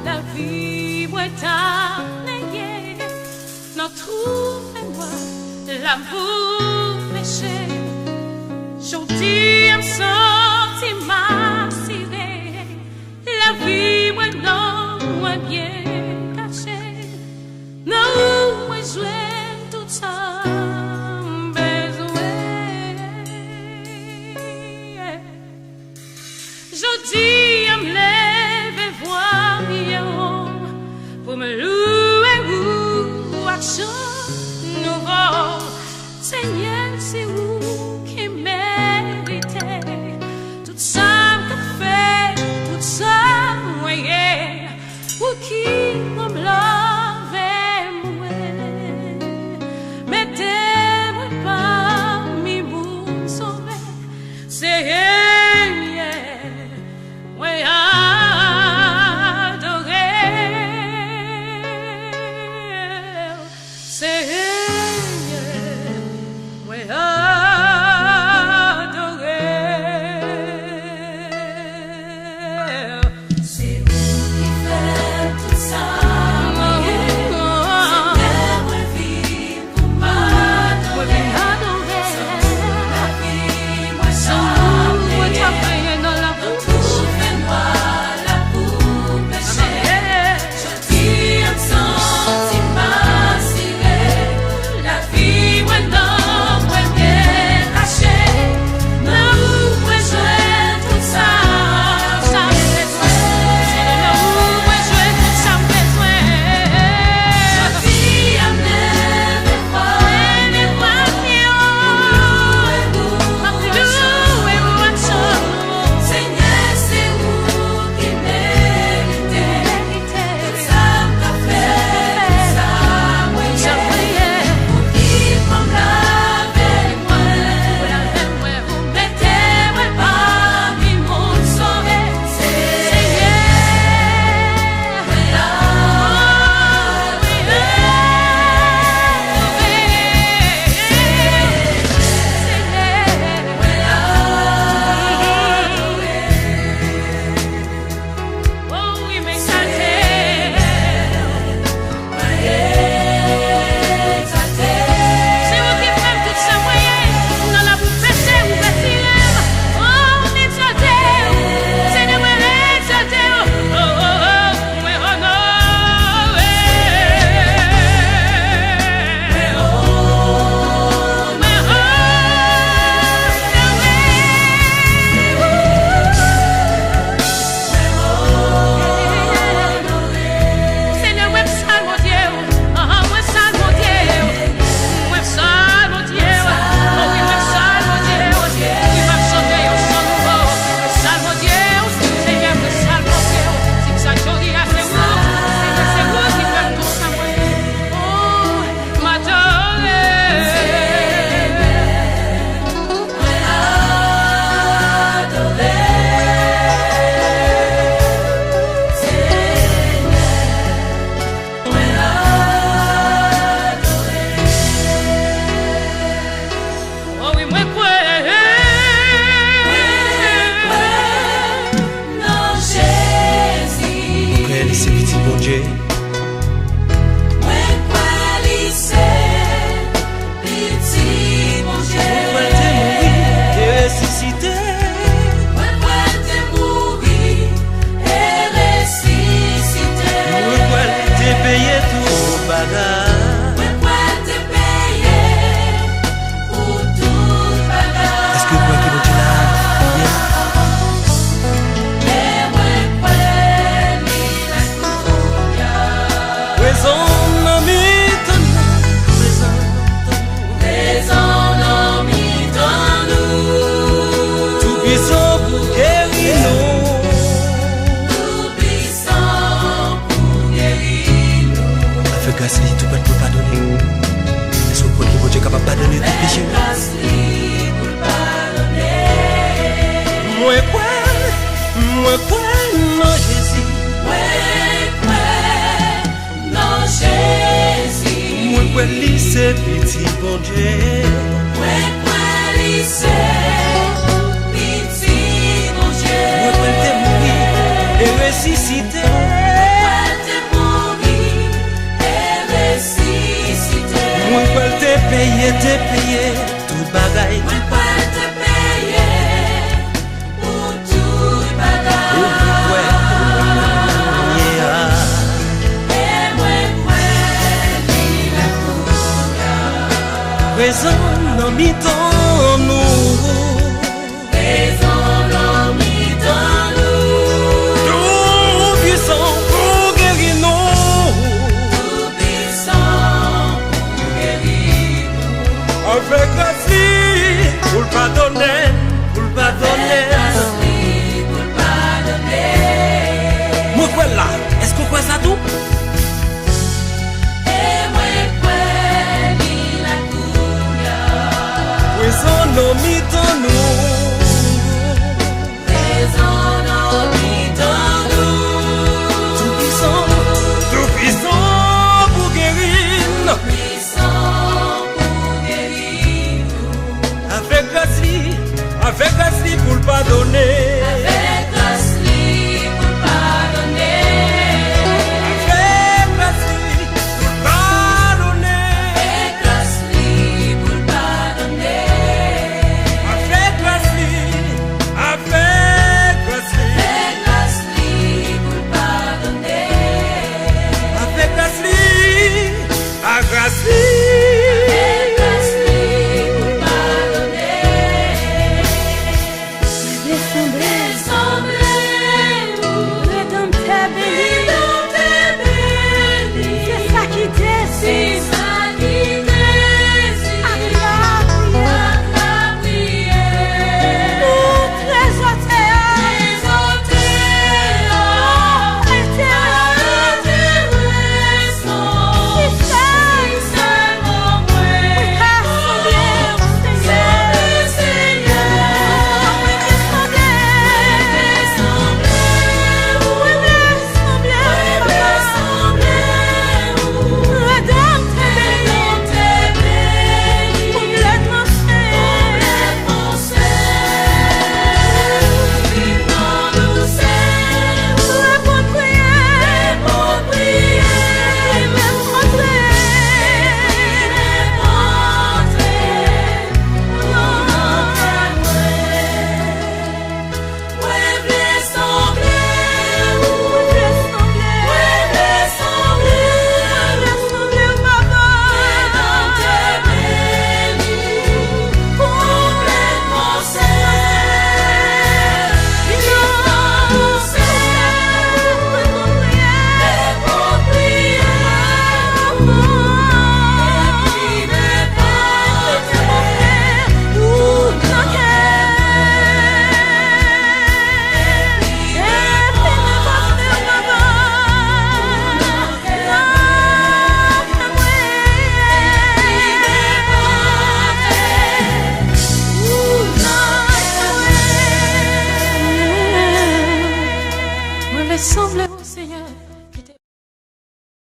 Speaker 2: la vie, moi t'as négé. Notre trouve-moi l'amour péché. J'aujourd'hui, me senti m'assurer. La vie, moi non, moi bien caché. Non, moi je tout ça. J'dis à me lever voir mieux pour me louer ou action nouveau. Seigneur, c'est vous qui méritez tout ça que fait, tout ça moyen, ou qui me lave moi. Mettez-moi parmi vous sauver. C'est
Speaker 3: fait grâce, tout peut pas pardonner. Est-ce que vous croyez que Dieu est capable de pardonner tout péché? Moi, quoi, non, Jésus.
Speaker 2: Non, Jésus.
Speaker 3: Moi, quoi, lycée, petit bon Dieu.
Speaker 2: Moi, lycée, petit bon Dieu.
Speaker 3: Moi, quoi, t'es mourir et ressuscité. Moi, quoi, t'es payé, tout bagaille.
Speaker 2: Moi, quoi, t'es payé pour tout bagaille. Et moi, quoi, il a pour
Speaker 3: présent dans mi-temps nous.
Speaker 2: présent dans mi-temps nous.
Speaker 3: Tout puissant pour guérir nous.
Speaker 2: Tout puissant pour guérir nous.
Speaker 3: Avec grâce, pour le pardonner, pour le pardonner.
Speaker 2: Pour le pardonner.
Speaker 3: Moi, quoi là? Est-ce qu'on croit ça tout?
Speaker 2: Et moi, quoi, il a pour
Speaker 3: Présent dans mi-temps nous.